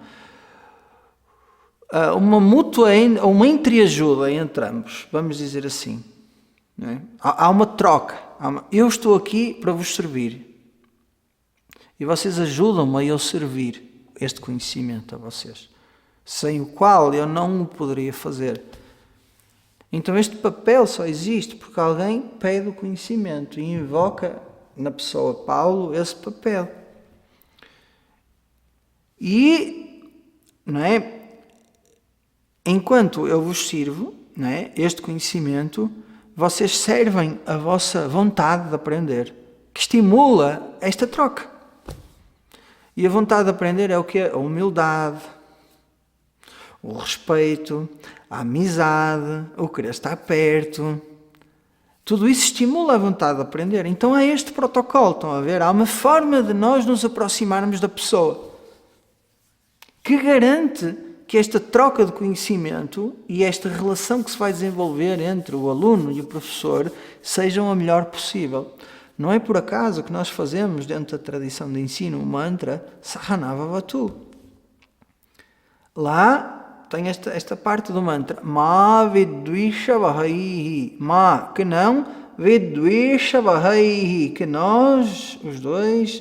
A: Uma mútua, uma entreajuda entre ambos, vamos dizer assim. Não é? Há uma troca. Eu estou aqui para vos servir. E vocês ajudam-me a eu servir este conhecimento a vocês. Sem o qual eu não o poderia fazer. Então este papel só existe porque alguém pede o conhecimento e invoca na pessoa Paulo esse papel. E, não é? Enquanto eu vos sirvo, não é? Este conhecimento, vocês servem a vossa vontade de aprender, que estimula esta troca. E a vontade de aprender é o quê? A humildade, o respeito, a amizade, o querer estar perto. Tudo isso estimula a vontade de aprender. Então há este protocolo, estão a ver? Há uma forma de nós nos aproximarmos da pessoa que garante que esta troca de conhecimento e esta relação que se vai desenvolver entre o aluno e o professor sejam a melhor possível. Não é por acaso que nós fazemos, dentro da tradição de ensino, o mantra Sahanavavatu. Lá tem esta parte do mantra Ma Vidvisha Vahaihi. Ma, que não, Vidvisha Vahaihi, que nós, os dois,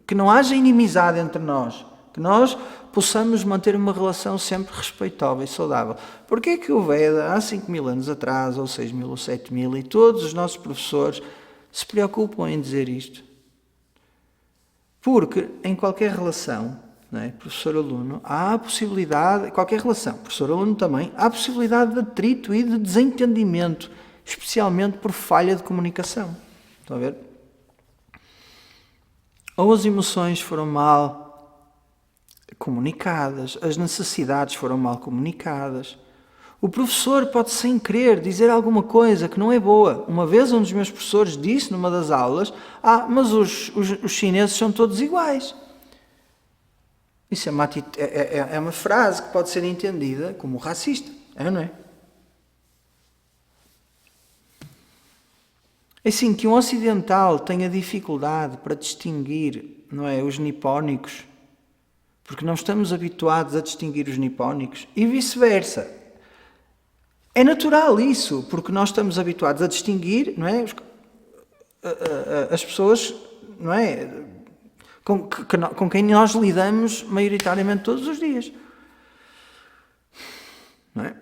A: que não haja inimizade entre nós, que nós possamos manter uma relação sempre respeitável e saudável. Porquê que o Veda, há 5.000 anos atrás, ou 6.000 ou 7.000, e todos os nossos professores se preocupam em dizer isto? Porque em qualquer relação não é? Professor-aluno, há a possibilidade, qualquer relação, professor-aluno também, há a possibilidade de atrito e de desentendimento, especialmente por falha de comunicação. Estão a ver? Ou as emoções foram mal comunicadas, as necessidades foram mal comunicadas. O professor pode, sem querer, dizer alguma coisa que não é boa. Uma vez um dos meus professores disse numa das aulas: mas os chineses são todos iguais. Isso é uma frase que pode ser entendida como racista, não é? É assim que um ocidental tenha dificuldade para distinguir, não é, os nipónicos, porque não estamos habituados a distinguir os nipónicos, e vice-versa. É natural isso, porque nós estamos habituados a distinguir, não é, as pessoas, não é, com quem nós lidamos maioritariamente todos os dias. Não é?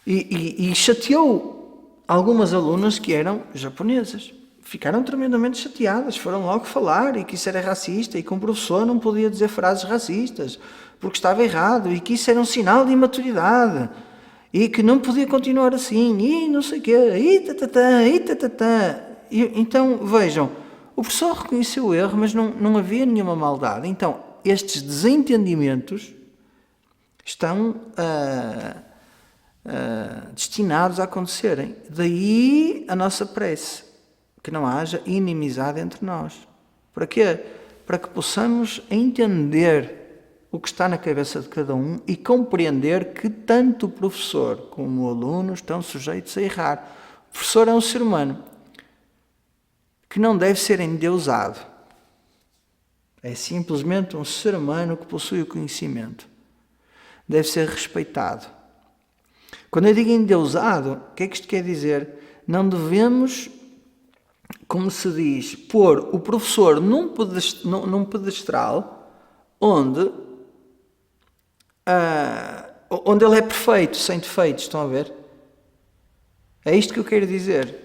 A: E chateou algumas alunas que eram japonesas. Ficaram tremendamente chateadas, foram logo falar e que isso era racista e que um professor não podia dizer frases racistas porque estava errado e que isso era um sinal de imaturidade e que não podia continuar assim e não sei o quê, Então, vejam, o professor reconheceu o erro, mas não havia nenhuma maldade. Então, estes desentendimentos estão destinados a acontecerem. Daí a nossa prece, que não haja inimizade entre nós. Para quê? Para que possamos entender o que está na cabeça de cada um e compreender que tanto o professor como o aluno estão sujeitos a errar. O professor é um ser humano que não deve ser endeusado. É simplesmente um ser humano que possui o conhecimento. Deve ser respeitado. Quando eu digo endeusado, o que é que isto quer dizer? Não devemos, como se diz, pôr o professor num pedestral onde ele é perfeito, sem defeitos, estão a ver? É isto que eu quero dizer.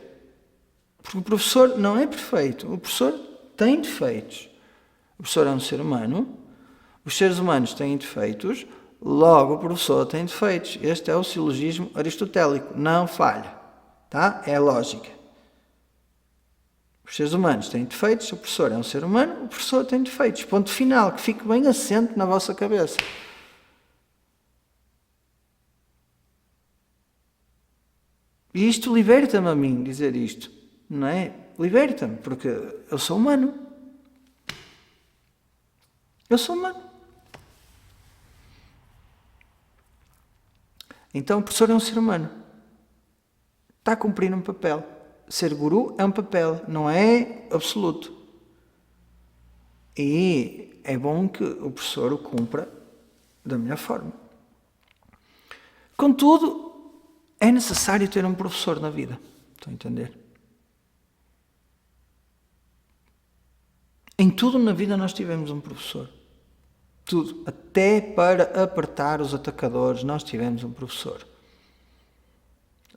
A: Porque o professor não é perfeito, o professor tem defeitos. O professor é um ser humano, os seres humanos têm defeitos, logo o professor tem defeitos. Este é o silogismo aristotélico, não falha, tá? É a lógica. Os seres humanos têm defeitos, o professor é um ser humano, o professor tem defeitos. Ponto final, que fique bem assente na vossa cabeça. E isto liberta-me a mim, dizer isto, não é? Liberta-me, porque eu sou humano. Eu sou humano. Então o professor é um ser humano. Está a cumprir um papel. Ser guru é um papel, não é absoluto. E é bom que o professor o cumpra da melhor forma. Contudo, é necessário ter um professor na vida. Estão a entender? Em tudo na vida nós tivemos um professor. Tudo. Até para apertar os atacadores nós tivemos um professor.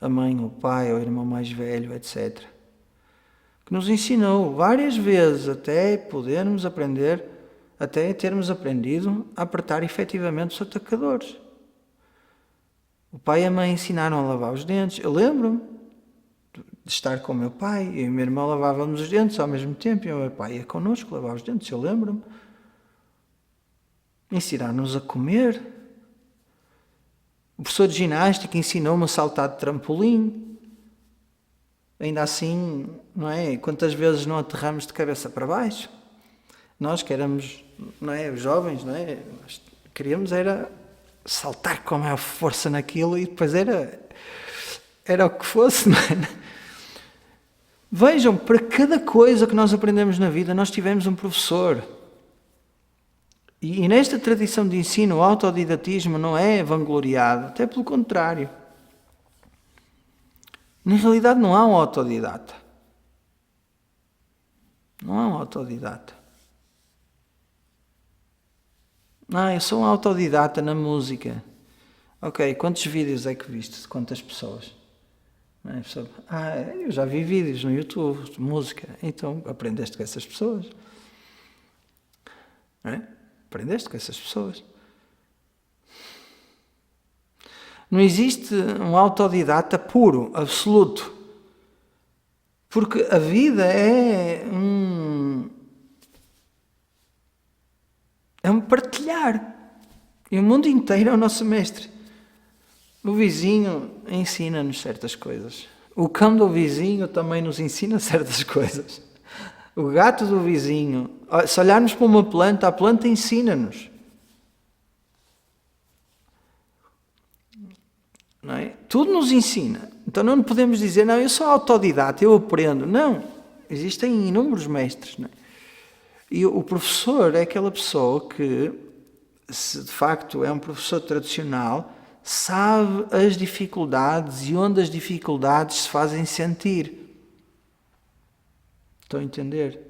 A: A mãe, o pai, o irmão mais velho, etc. Que nos ensinou várias vezes até podermos aprender, até termos aprendido a apertar efetivamente os atacadores. O pai e a mãe ensinaram a lavar os dentes. Eu lembro-me de estar com o meu pai e o meu irmão lavávamos os dentes ao mesmo tempo e o meu pai ia connosco lavar os dentes. Eu lembro-me. Ensinaram-nos a comer. O professor de ginástica ensinou-me a saltar de trampolim. Ainda assim, não é? Quantas vezes não aterramos de cabeça para baixo? Nós que éramos, não é, os jovens, não é? Nós queríamos era saltar com a maior força naquilo e depois era o que fosse, não é? Vejam, para cada coisa que nós aprendemos na vida, nós tivemos um professor. E nesta tradição de ensino, o autodidatismo não é vangloriado, até pelo contrário. Na realidade não há um autodidata. Não há um autodidata. Eu sou um autodidata na música. Ok, quantos vídeos é que viste? De quantas pessoas? Eu já vi vídeos no YouTube de música. Então aprendeste com essas pessoas. Não é? Aprendeste com essas pessoas. Não existe um autodidata puro, absoluto. Porque a vida é um partilhar. E o mundo inteiro é o nosso mestre. O vizinho ensina-nos certas coisas. O cão do vizinho também nos ensina certas coisas. O gato do vizinho, se olharmos para uma planta, a planta ensina-nos. Não é? Tudo nos ensina. Então não podemos dizer, não, eu sou autodidata, eu aprendo. Não, existem inúmeros mestres. Não é? E o professor é aquela pessoa que, se de facto é um professor tradicional, sabe as dificuldades e onde as dificuldades se fazem sentir. Estão a entender?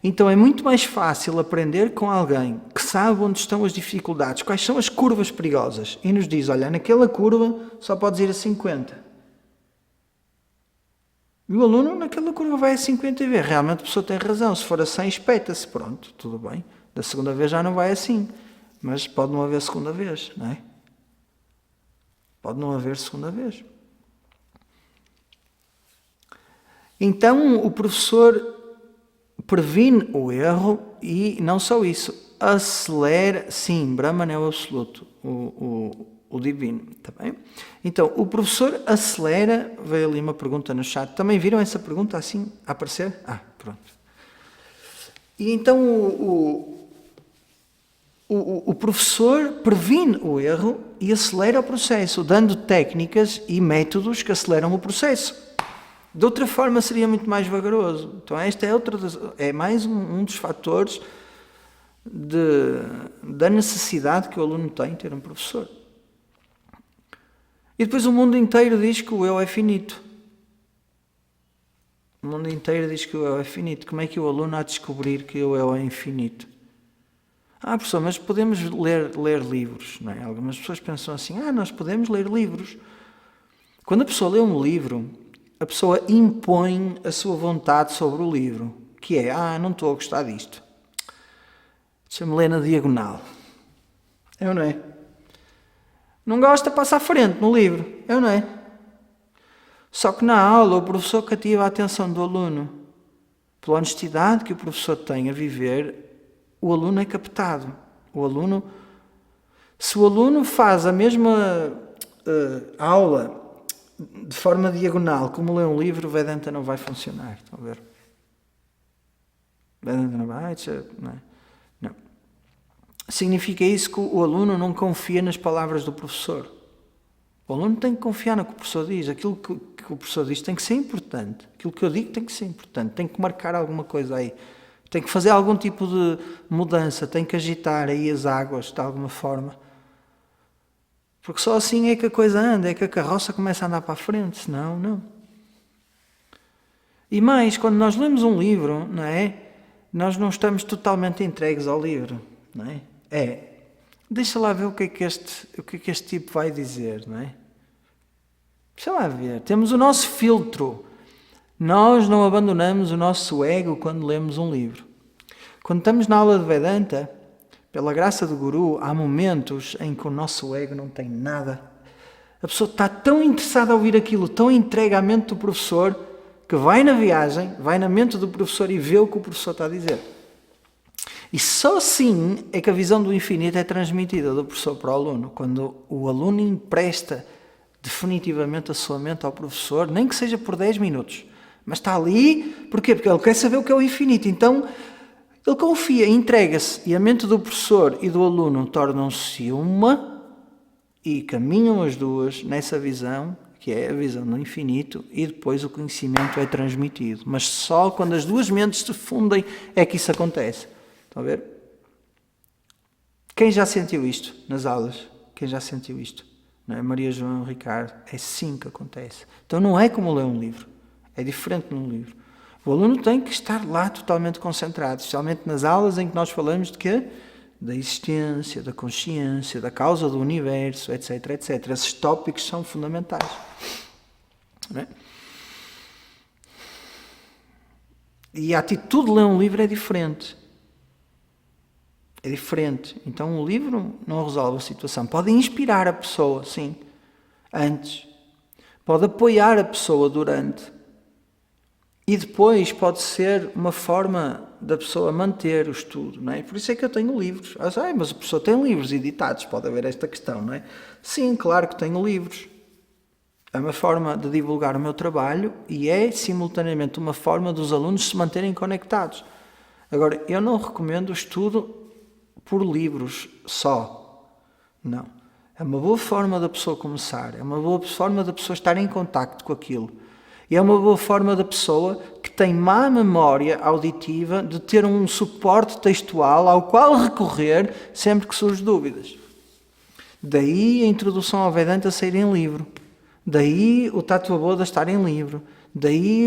A: Então é muito mais fácil aprender com alguém que sabe onde estão as dificuldades, quais são as curvas perigosas, e nos diz, olha, naquela curva só podes ir a 50. E o aluno naquela curva vai a 50 e vê, realmente a pessoa tem razão, se for a 100 espeta-se, pronto, tudo bem. Da segunda vez já não vai assim, mas pode não haver segunda vez, não é? Pode não haver segunda vez. Então o professor previne o erro e não só isso, acelera, sim, Brahman é o absoluto, o divino, está bem? Então, o professor acelera, veio ali uma pergunta no chat, também viram essa pergunta assim a aparecer? Pronto. E então o professor previne o erro e acelera o processo, dando técnicas e métodos que aceleram o processo. De outra forma seria muito mais vagaroso. Então esta é mais um dos fatores da necessidade que o aluno tem de ter um professor. E depois o mundo inteiro diz que o eu é finito. O mundo inteiro diz que o eu é finito. Como é que o aluno há de descobrir que o eu é infinito? Professor, mas podemos ler livros, não é? Algumas pessoas pensam assim, nós podemos ler livros. Quando a pessoa lê um livro, a pessoa impõe a sua vontade sobre o livro, que é, não estou a gostar disto. Deixa-me ler na diagonal. É ou não é? Não gosta, passa à frente no livro. É ou não é? Só que na aula o professor cativa a atenção do aluno. Pela honestidade que o professor tem a viver, o aluno é captado. Se o aluno faz a mesma aula de forma diagonal, como lê um livro, o Vedanta não vai funcionar. Estão a ver? Vedanta não vai, não. Significa isso que o aluno não confia nas palavras do professor. O aluno tem que confiar no que o professor diz. Aquilo que o professor diz tem que ser importante. Aquilo que eu digo tem que ser importante. Tem que marcar alguma coisa aí. Tem que fazer algum tipo de mudança. Tem que agitar aí as águas de alguma forma. Porque só assim é que a coisa anda, é que a carroça começa a andar para a frente, senão não. E mais, quando nós lemos um livro, não é? Nós não estamos totalmente entregues ao livro, não é? Deixa lá ver o que é que este tipo vai dizer, não é? Deixa lá ver, temos o nosso filtro. Nós não abandonamos o nosso ego quando lemos um livro. Quando estamos na aula de Vedanta, pela graça do Guru, há momentos em que o nosso ego não tem nada. A pessoa está tão interessada a ouvir aquilo, tão entregue à mente do professor, que vai na viagem, vai na mente do professor e vê o que o professor está a dizer. E só assim é que a visão do infinito é transmitida do professor para o aluno. Quando o aluno empresta definitivamente a sua mente ao professor, nem que seja por 10 minutos. Mas está ali, porquê? Porque ele quer saber o que é o infinito. Então, ele confia, entrega-se, e a mente do professor e do aluno tornam-se uma e caminham as duas nessa visão, que é a visão do infinito, e depois o conhecimento é transmitido. Mas só quando as duas mentes se fundem é que isso acontece. Estão a ver? Quem já sentiu isto nas aulas? Quem já sentiu isto? Não é? Maria João, Ricardo, é assim que acontece. Então não é como ler um livro, é diferente num livro. O aluno tem que estar lá totalmente concentrado, especialmente nas aulas em que nós falamos de quê? Da existência, da consciência, da causa do universo, etc, etc. Esses tópicos são fundamentais. Não é? E a atitude de ler um livro é diferente. É diferente. Então o livro não resolve a situação. Pode inspirar a pessoa, sim, antes. Pode apoiar a pessoa durante. E depois pode ser uma forma da pessoa manter o estudo, não é? Por isso é que eu tenho livros. Mas a pessoa tem livros editados, pode haver esta questão, não é? Sim, claro que tenho livros. É uma forma de divulgar o meu trabalho e é simultaneamente uma forma dos alunos se manterem conectados. Agora, eu não recomendo o estudo por livros só. Não. É uma boa forma da pessoa começar, é uma boa forma da pessoa estar em contacto com aquilo. E é uma boa forma da pessoa que tem má memória auditiva de ter um suporte textual ao qual recorrer sempre que surgem dúvidas. Daí a introdução ao Vedanta sair em livro. Daí o Tattva Bodha estar em livro. Daí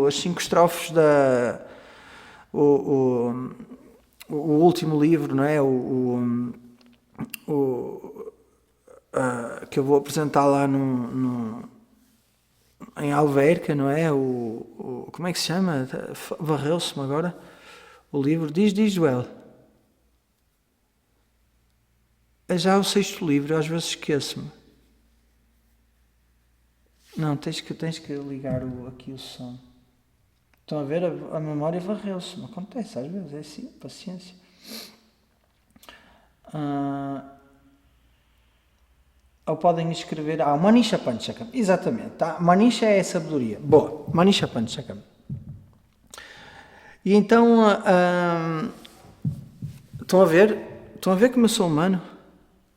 A: as 5 estrofes o último livro, não é? Que eu vou apresentar lá em Alverca, não é? Como é que se chama? Varreu-se-me agora. O livro diz Joel. É já o 6º livro, eu às vezes esqueço-me. Não, tens que ligar aqui o som. Estão a ver? A memória varreu-se. Acontece às vezes, é assim, paciência. Ou podem escrever... o Manisha Panchakam. Exatamente, tá? Manisha é a sabedoria. Boa, Manisha Panchakam. E então... estão a ver? Estão a ver como eu sou humano?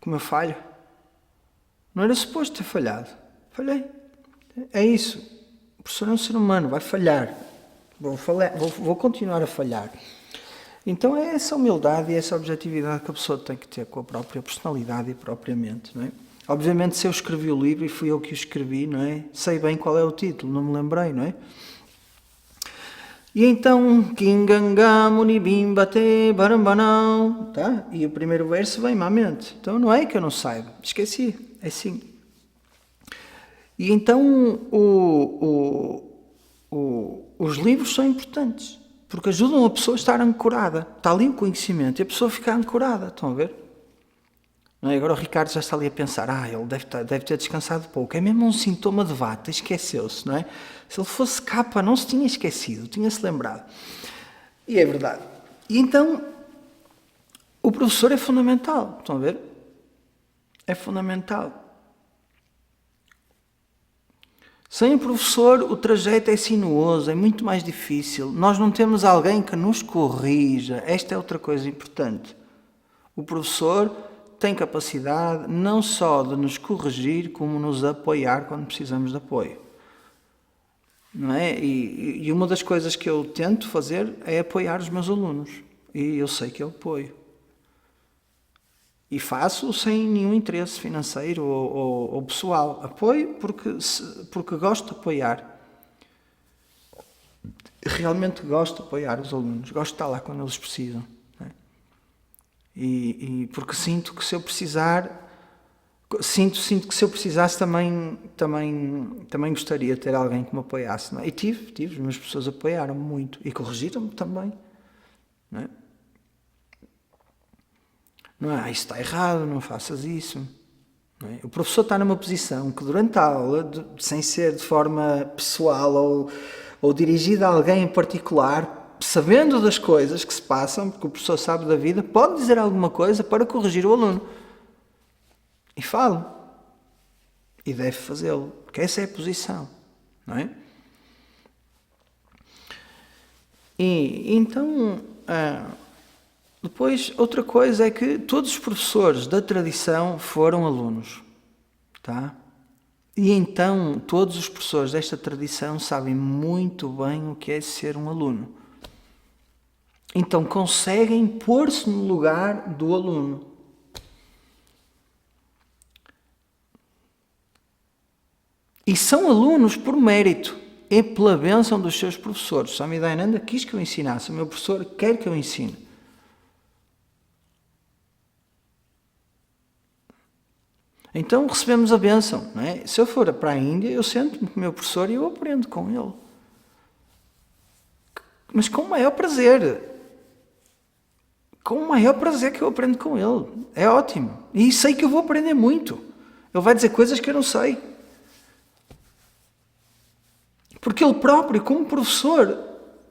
A: Como eu falho? Não era suposto ter falhado. Falhei. É isso. O professor é um ser humano, vai falhar. Vou continuar a falhar. Então é essa humildade e essa objetividade que a pessoa tem que ter com a própria personalidade e a própria mente, não é? Obviamente, se eu escrevi o livro e fui eu que o escrevi, não é? Sei bem qual é o título, não me lembrei, não é? E então, Kinganga Munibimbate Barambanau, tá? E o primeiro verso vem-me à mente. Então não é que eu não saiba, esqueci, é assim. E então os livros são importantes, porque ajudam a pessoa a estar ancorada. Está ali o conhecimento e a pessoa fica ancorada, estão a ver? Não é? Agora o Ricardo já está ali a pensar, ele deve ter descansado pouco. É mesmo um sintoma de vata, esqueceu-se, não é? Se ele fosse capa, não se tinha esquecido, tinha-se lembrado. E é verdade. E então, o professor é fundamental, estão a ver? É fundamental. Sem o professor, o trajeto é sinuoso, é muito mais difícil. Nós não temos alguém que nos corrija. Esta é outra coisa importante. O professor tem capacidade não só de nos corrigir, como nos apoiar quando precisamos de apoio. Não é? E uma das coisas que eu tento fazer é apoiar os meus alunos. E eu sei que eu apoio. E faço sem nenhum interesse financeiro ou pessoal. Apoio porque gosto de apoiar. Realmente gosto de apoiar os alunos. Gosto de estar lá quando eles precisam. E porque sinto que se eu precisar, sinto que se eu precisasse também gostaria de ter alguém que me apoiasse. Não é? E tive, as minhas pessoas apoiaram-me muito e corrigiram-me também. Não é? Não é, isso está errado, não faças isso. Não é? O professor está numa posição que durante a aula, sem ser de forma pessoal ou dirigida a alguém em particular, sabendo das coisas que se passam, porque o professor sabe da vida, pode dizer alguma coisa para corrigir o aluno. E falo. E deve fazê-lo, porque essa é a posição. Não é? E então, depois, outra coisa é que todos os professores da tradição foram alunos. Tá? E então, todos os professores desta tradição sabem muito bem o que é ser um aluno. Então conseguem pôr-se no lugar do aluno. E são alunos por mérito, é pela bênção dos seus professores. Swami Dayananda quis que eu ensinasse, o meu professor quer que eu ensine. Então recebemos a bênção, não é? Se eu for para a Índia, eu sento-me com o meu professor e eu aprendo com ele. Mas com o maior prazer. com o maior prazer que eu aprendo com ele. É ótimo. E sei que eu vou aprender muito. Ele vai dizer coisas que eu não sei. Porque ele próprio, como professor,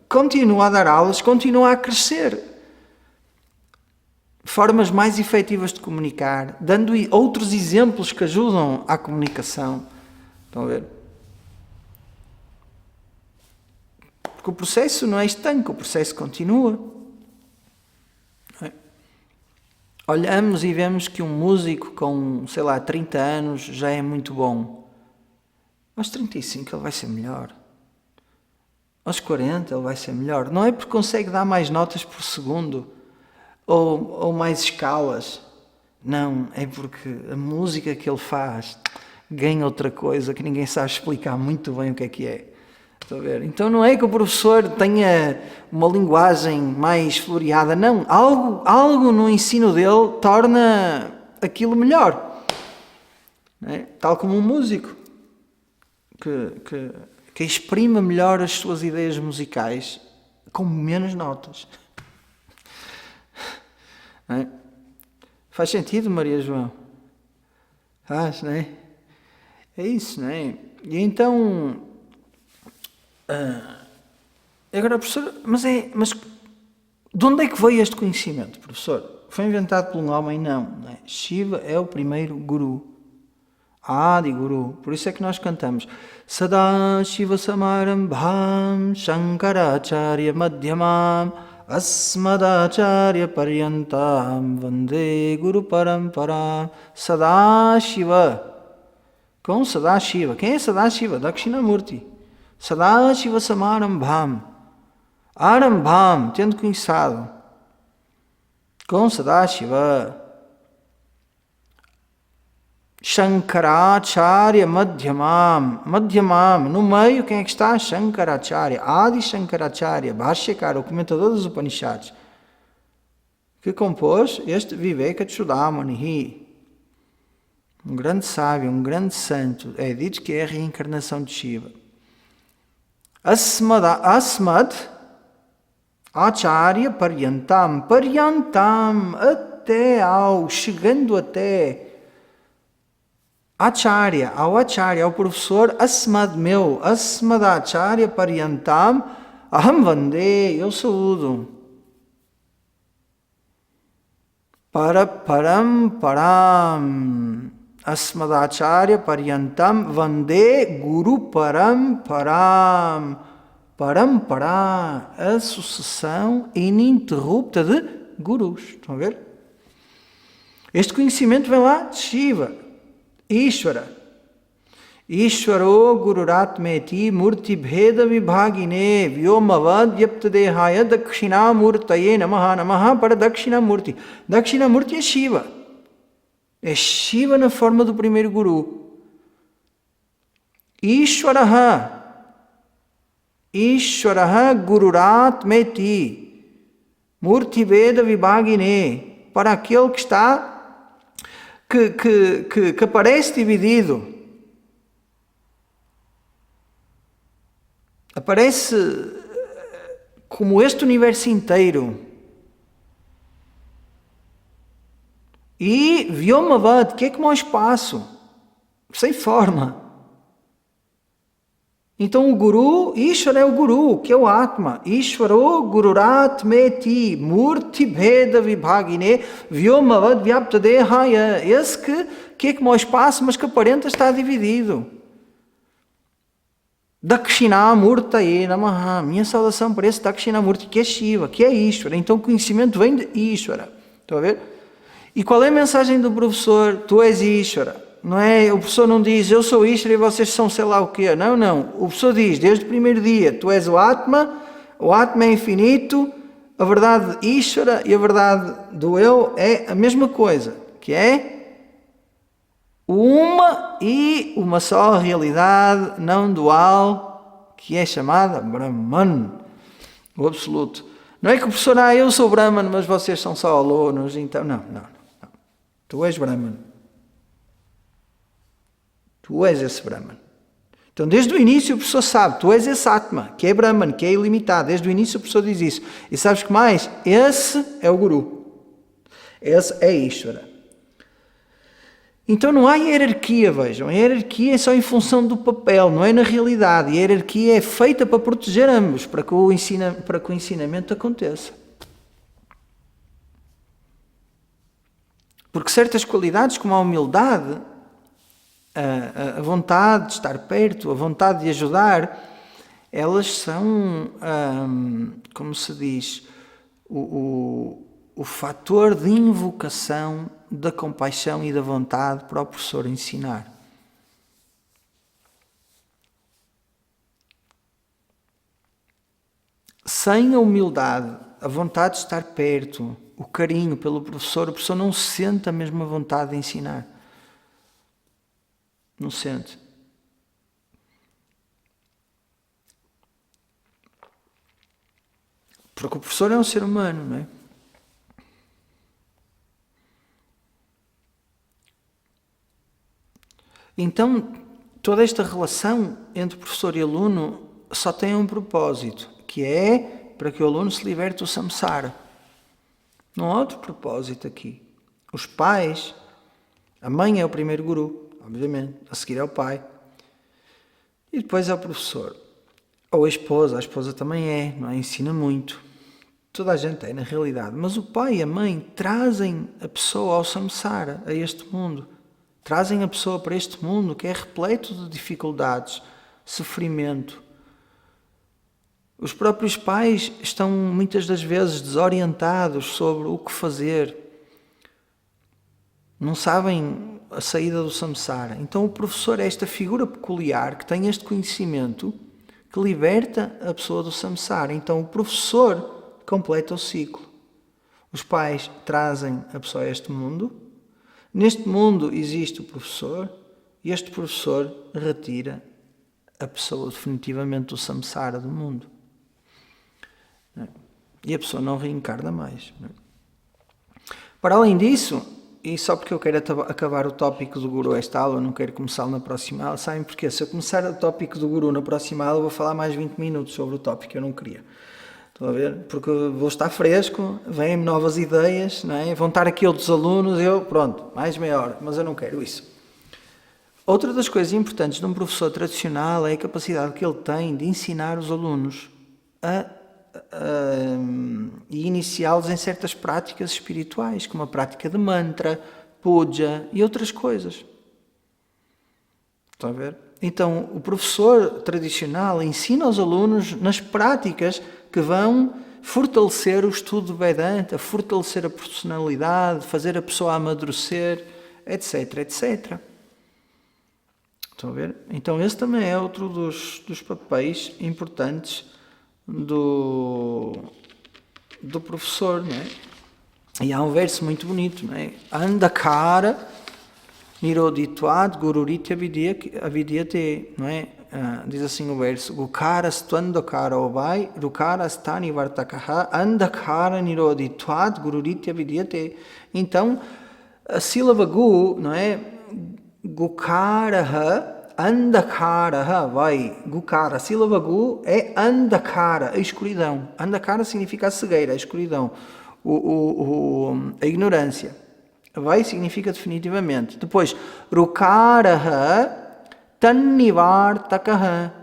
A: continua a dar aulas, continua a crescer. Formas mais efetivas de comunicar, dando outros exemplos que ajudam à comunicação. Estão a ver? Porque o processo não é estanque, o processo continua. Olhamos e vemos que um músico com, 30 anos já é muito bom. Aos 35 ele vai ser melhor. Aos 40 ele vai ser melhor. Não é porque consegue dar mais notas por segundo ou mais escalas. Não, é porque a música que ele faz ganha outra coisa que ninguém sabe explicar muito bem o que é. Estão a ver? Então não é que o professor tenha uma linguagem mais floreada, não. Algo no ensino dele torna aquilo melhor. Não é? Tal como um músico que exprime melhor as suas ideias musicais com menos notas. Não é? Faz sentido, Maria João? Faz, não é? É isso, não é? E então... agora, professor, mas de onde é que veio este conhecimento, professor? Foi inventado por um homem? Não é? Shiva é o primeiro guru. Adi Guru. Por isso é que nós cantamos Sada Shiva Samarambham Shankaracharya Madhyamam Asmadacharya Paryantam Vande Guru Paramparam. Sada Shiva. Com Sada Shiva. Quem é Sada Shiva? Dakshinamurti. Sada Shiva Samarambham. Arambham, tendo conhecido. Com Sada Shiva. Shankaracharya Madhyamam. Madhyamam. No meio, quem é que está? Shankaracharya. Adi Shankaracharya. Bhashyakara, o comentador dos Upanishads. Que compôs este Viveka Chudamani. Um grande sábio, um grande santo. É dito que é a reencarnação de Shiva. Asmad Acharya Paryantam. Paryantam. Até ao. Chegando até. Acharya, ao professor, Asmad meu, Asmad Acharya Paryantam, Aham Vande, eu saúdo. Param, Asmad Acharya Paryantam, Vande Guru Param, a sucessão ininterrupta de gurus. Estão a ver? Este conhecimento vem lá de Shiva. Ishvaro Gururatmeti Murti Bheda Vibhagine Vyomavad Yaptadehaya Dakshinamurtaye Namaha para Dakshinamurti. Dakshinamurti é Shiva. É Shiva na forma do primeiro Guru. Ishvaraha Gururatmeti Murti Bheda Vibhagine para aquele que está que aparece dividido. Aparece como este universo inteiro. E Vyomavad, que é como o espaço, sem forma. Então o Guru, Ishvara é o Guru, que é o Atma. Ishvaro Gururatmeti Murti Bheda Vibhagine Vyomavad Vyaptadehaya. Esse que é como o espaço, mas que aparenta estar dividido. Dakshinamurtaye Namaha. Minha saudação para esse Dakshinamurti, que é Shiva, que é Ishvara. Então o conhecimento vem de Ishvara. Estão a ver? E qual é a mensagem do professor? Tu és Ishvara. Não é, o professor não diz, eu sou Ishvara e vocês são sei lá o quê. Não. O professor diz, desde o primeiro dia, tu és o Atma é infinito, a verdade de Ishvara e a verdade do eu é a mesma coisa, que é uma e uma só realidade não dual, que é chamada Brahman, o absoluto. Não é que o professor, eu sou Brahman, mas vocês são só alunos, então, não. Tu és Brahman. Tu és esse Brahman. Então, desde o início, o professor sabe, tu és esse Atma, que é Brahman, que é ilimitado. Desde o início, o professor diz isso. E sabes que mais? Esse é o Guru. Esse é Ishvara. Então não há hierarquia, vejam. A hierarquia é só em função do papel, não é na realidade. A hierarquia é feita para proteger ambos, para que o ensinamento aconteça. Porque certas qualidades, como a humildade, a vontade de estar perto, a vontade de ajudar, elas são, como se diz, o fator de invocação da compaixão e da vontade para o professor ensinar. Sem a humildade, a vontade de estar perto, o carinho pelo professor, o professor não sente a mesma vontade de ensinar. Não sente. Porque o professor é um ser humano, não é? Então, toda esta relação entre professor e aluno só tem um propósito, que é para que o aluno se liberte do samsara. Não há outro propósito aqui. Os pais, a mãe é o primeiro guru, obviamente, a seguir é o pai, e depois é o professor. Ou a esposa também é, não é? Ensina muito. Toda a gente é, na realidade. Mas o pai e a mãe trazem a pessoa ao samsara, a este mundo. Trazem a pessoa para este mundo que é repleto de dificuldades, sofrimento. Os próprios pais estão muitas das vezes desorientados sobre o que fazer. Não sabem a saída do samsara. Então o professor é esta figura peculiar que tem este conhecimento que liberta a pessoa do samsara. Então o professor completa o ciclo. Os pais trazem a pessoa a este mundo. Neste mundo existe o professor e este professor retira a pessoa definitivamente do samsara do mundo. E a pessoa não reencarna mais. Para além disso, e só porque eu quero acabar o tópico do Guru esta aula, eu não quero começá-lo na próxima aula, sabem porquê? Se eu começar o tópico do Guru na próxima aula, eu vou falar mais 20 minutos sobre o tópico, eu não queria. Estão a ver? Porque vou estar fresco, vêm-me novas ideias, não é? Vão estar aqui outros alunos, pronto, mais meia hora, mas eu não quero isso. Outra das coisas importantes de um professor tradicional é a capacidade que ele tem de ensinar os alunos e iniciá-los em certas práticas espirituais, como a prática de mantra, puja e outras coisas. Estão a ver? Então, o professor tradicional ensina aos alunos nas práticas que vão fortalecer o estudo do Vedanta, fortalecer a personalidade, fazer a pessoa amadurecer, etc, etc. Estão a ver? Então, esse também é outro dos papéis importantes do professor, não é? E há um verso muito bonito, não é? Andhakara niroditvat gururitya avidyate, não é? Diz assim o verso: Gukaras tvandakara ovai, rukaras tani vartakaha, andhakara niroditvat gururitya avidyate. Então, a sílaba gu, não é? Gukaraha, andhakara, vai, gukara, a sílaba gu é andhakara, a escuridão. Andhakara significa a cegueira, a escuridão, a ignorância. Vai significa definitivamente. Depois, rukaraha, tannivartakaha.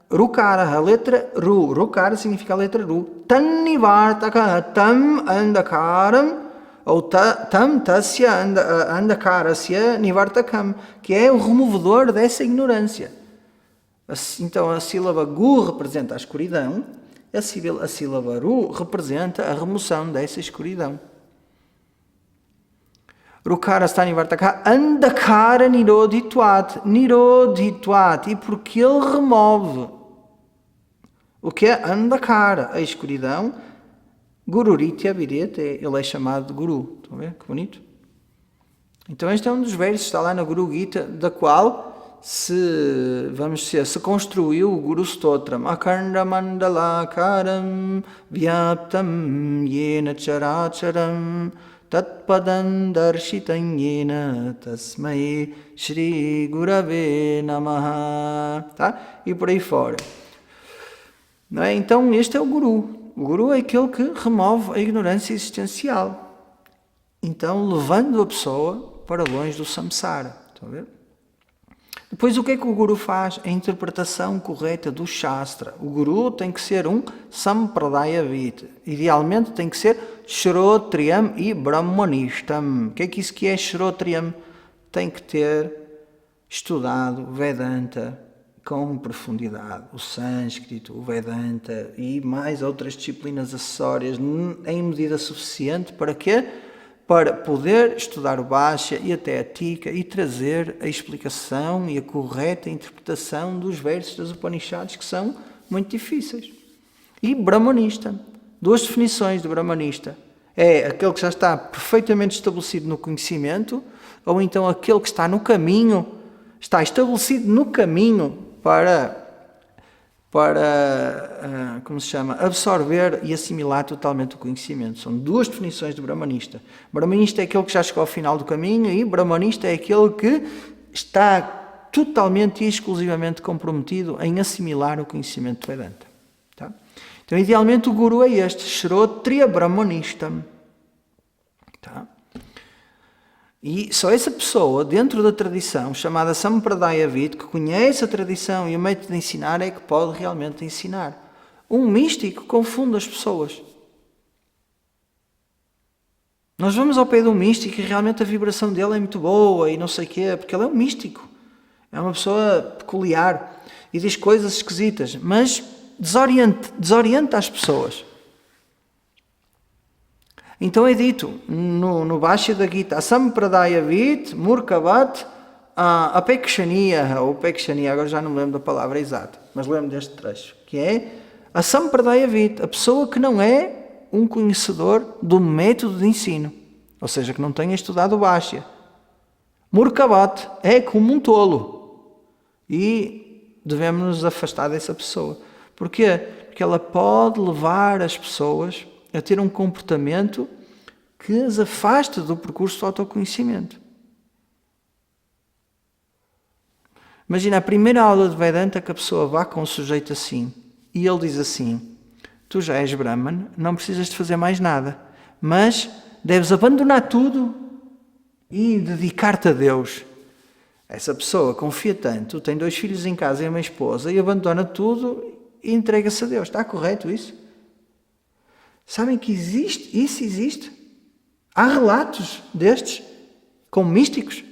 A: Rukaraha, letra ru. Rukara significa a letra ru. Tannivartakaha, tam andhakaram, ou tam tasya andhakarasya nivartakam, que é o removedor dessa ignorância. Então a sílaba gu representa a escuridão, a sílaba ru representa a remoção dessa escuridão. Rukarastha nivartaka andhakara nirodhitvat. Nirodhitvat. E porque ele remove o que é andhakara, a escuridão, gururitya vidyate, ele é chamado de guru. Estão a ver? Que bonito. Então este é um dos versos, está lá na Guru Gita, da qual se construiu o Guru Stotram. Akhanda mandalakaram vyaptam yena characharam tatpadam darshitam yena tasmai shri gurave namaha. Tá? E por aí fora. Não é? Então este é o Guru. O Guru é aquele que remove a ignorância existencial. então levando a pessoa para longe do samsara. Estão a ver? Depois, o que é que o Guru faz? A interpretação correta do Shastra. O Guru tem que ser um Sampradayavit. Idealmente tem que ser Shrotriyam e Brahmanishtam. O que é isso que é Shrotriyam? Tem que ter estudado Vedanta com profundidade. O sânscrito, o Vedanta e mais outras disciplinas acessórias em medida suficiente para quê? Para poder estudar o Bhashya e até a Tika e trazer a explicação e a correta interpretação dos versos das Upanishads que são muito difíceis. E Brahmanista, duas definições de Brahmanista. É aquele que já está perfeitamente estabelecido no conhecimento ou então aquele que está no caminho, está estabelecido no caminho para como se chama, absorver e assimilar totalmente o conhecimento. São duas definições de Brahmanista. Brahmanista é aquele que já chegou ao final do caminho e Brahmanista é aquele que está totalmente e exclusivamente comprometido em assimilar o conhecimento de Vedanta. Tá? Então, idealmente, o Guru é este, Shrotriya Brahmanista. Tá? E só essa pessoa, dentro da tradição, chamada Sampradayavit, que conhece a tradição e o método de ensinar, é que pode realmente ensinar. Um místico confunde as pessoas. Nós vamos ao pé de um místico e realmente a vibração dele é muito boa e não sei o quê, porque ele é um místico. É uma pessoa peculiar e diz coisas esquisitas, mas desorienta as pessoas. Então é dito no Bhashya da Gita, Sampradayavit, Murkavat, Apekshaniya, ou Pekshaniya, agora já não me lembro da palavra exata, mas lembro deste trecho, que é a Sampradayavit, a pessoa que não é um conhecedor do método de ensino, ou seja, que não tenha estudado o Bhashya. Murkavat é como um tolo e devemos nos afastar dessa pessoa. Porquê? Porque ela pode levar as pessoas a ter um comportamento que as afasta do percurso do autoconhecimento. Imagina a primeira aula de Vedanta que a pessoa vá com um sujeito assim e ele diz assim: tu já és Brahman, não precisas de fazer mais nada, mas deves abandonar tudo e dedicar-te a Deus. Essa pessoa confia tanto, tem 2 filhos em casa e uma esposa e abandona tudo e entrega-se a Deus. Está correto isso? Sabem que isso existe? Há relatos destes, com místicos.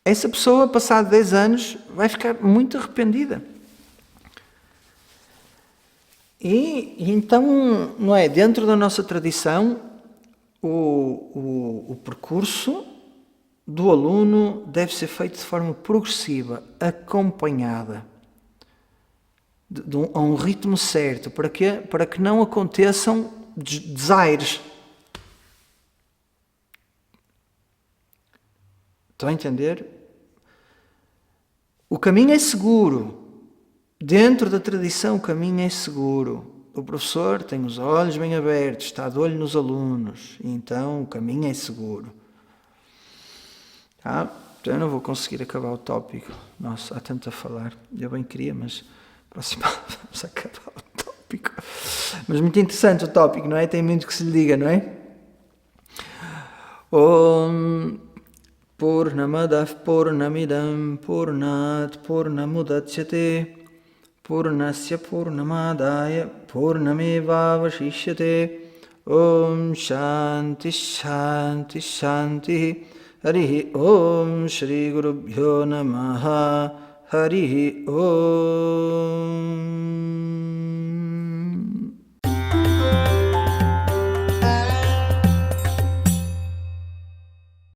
A: Essa pessoa, passado 10 anos, vai ficar muito arrependida. E então, não é? Dentro da nossa tradição, o percurso do aluno deve ser feito de forma progressiva, acompanhada, a um ritmo certo. Para quê? Para que não aconteçam desaires. Estão a entender? O caminho é seguro. Dentro da tradição, o caminho é seguro. O professor tem os olhos bem abertos, está de olho nos alunos. E então, o caminho é seguro. Tá? Então, eu não vou conseguir acabar o tópico. Nossa, há tanto a falar. Eu bem queria, mas próximo vamos acabar o tópico. Mas muito interessante o tópico, não é? Tem muito que se lhe diga, não é? Om Purnamadav Purnamidam Purnat Purnamudachyate Purnasya Purnamadaya Purnamevavashishyate Om Shanti Shanti Shanti Harihi Om Shri Gurubhyo Namaha Harihi Om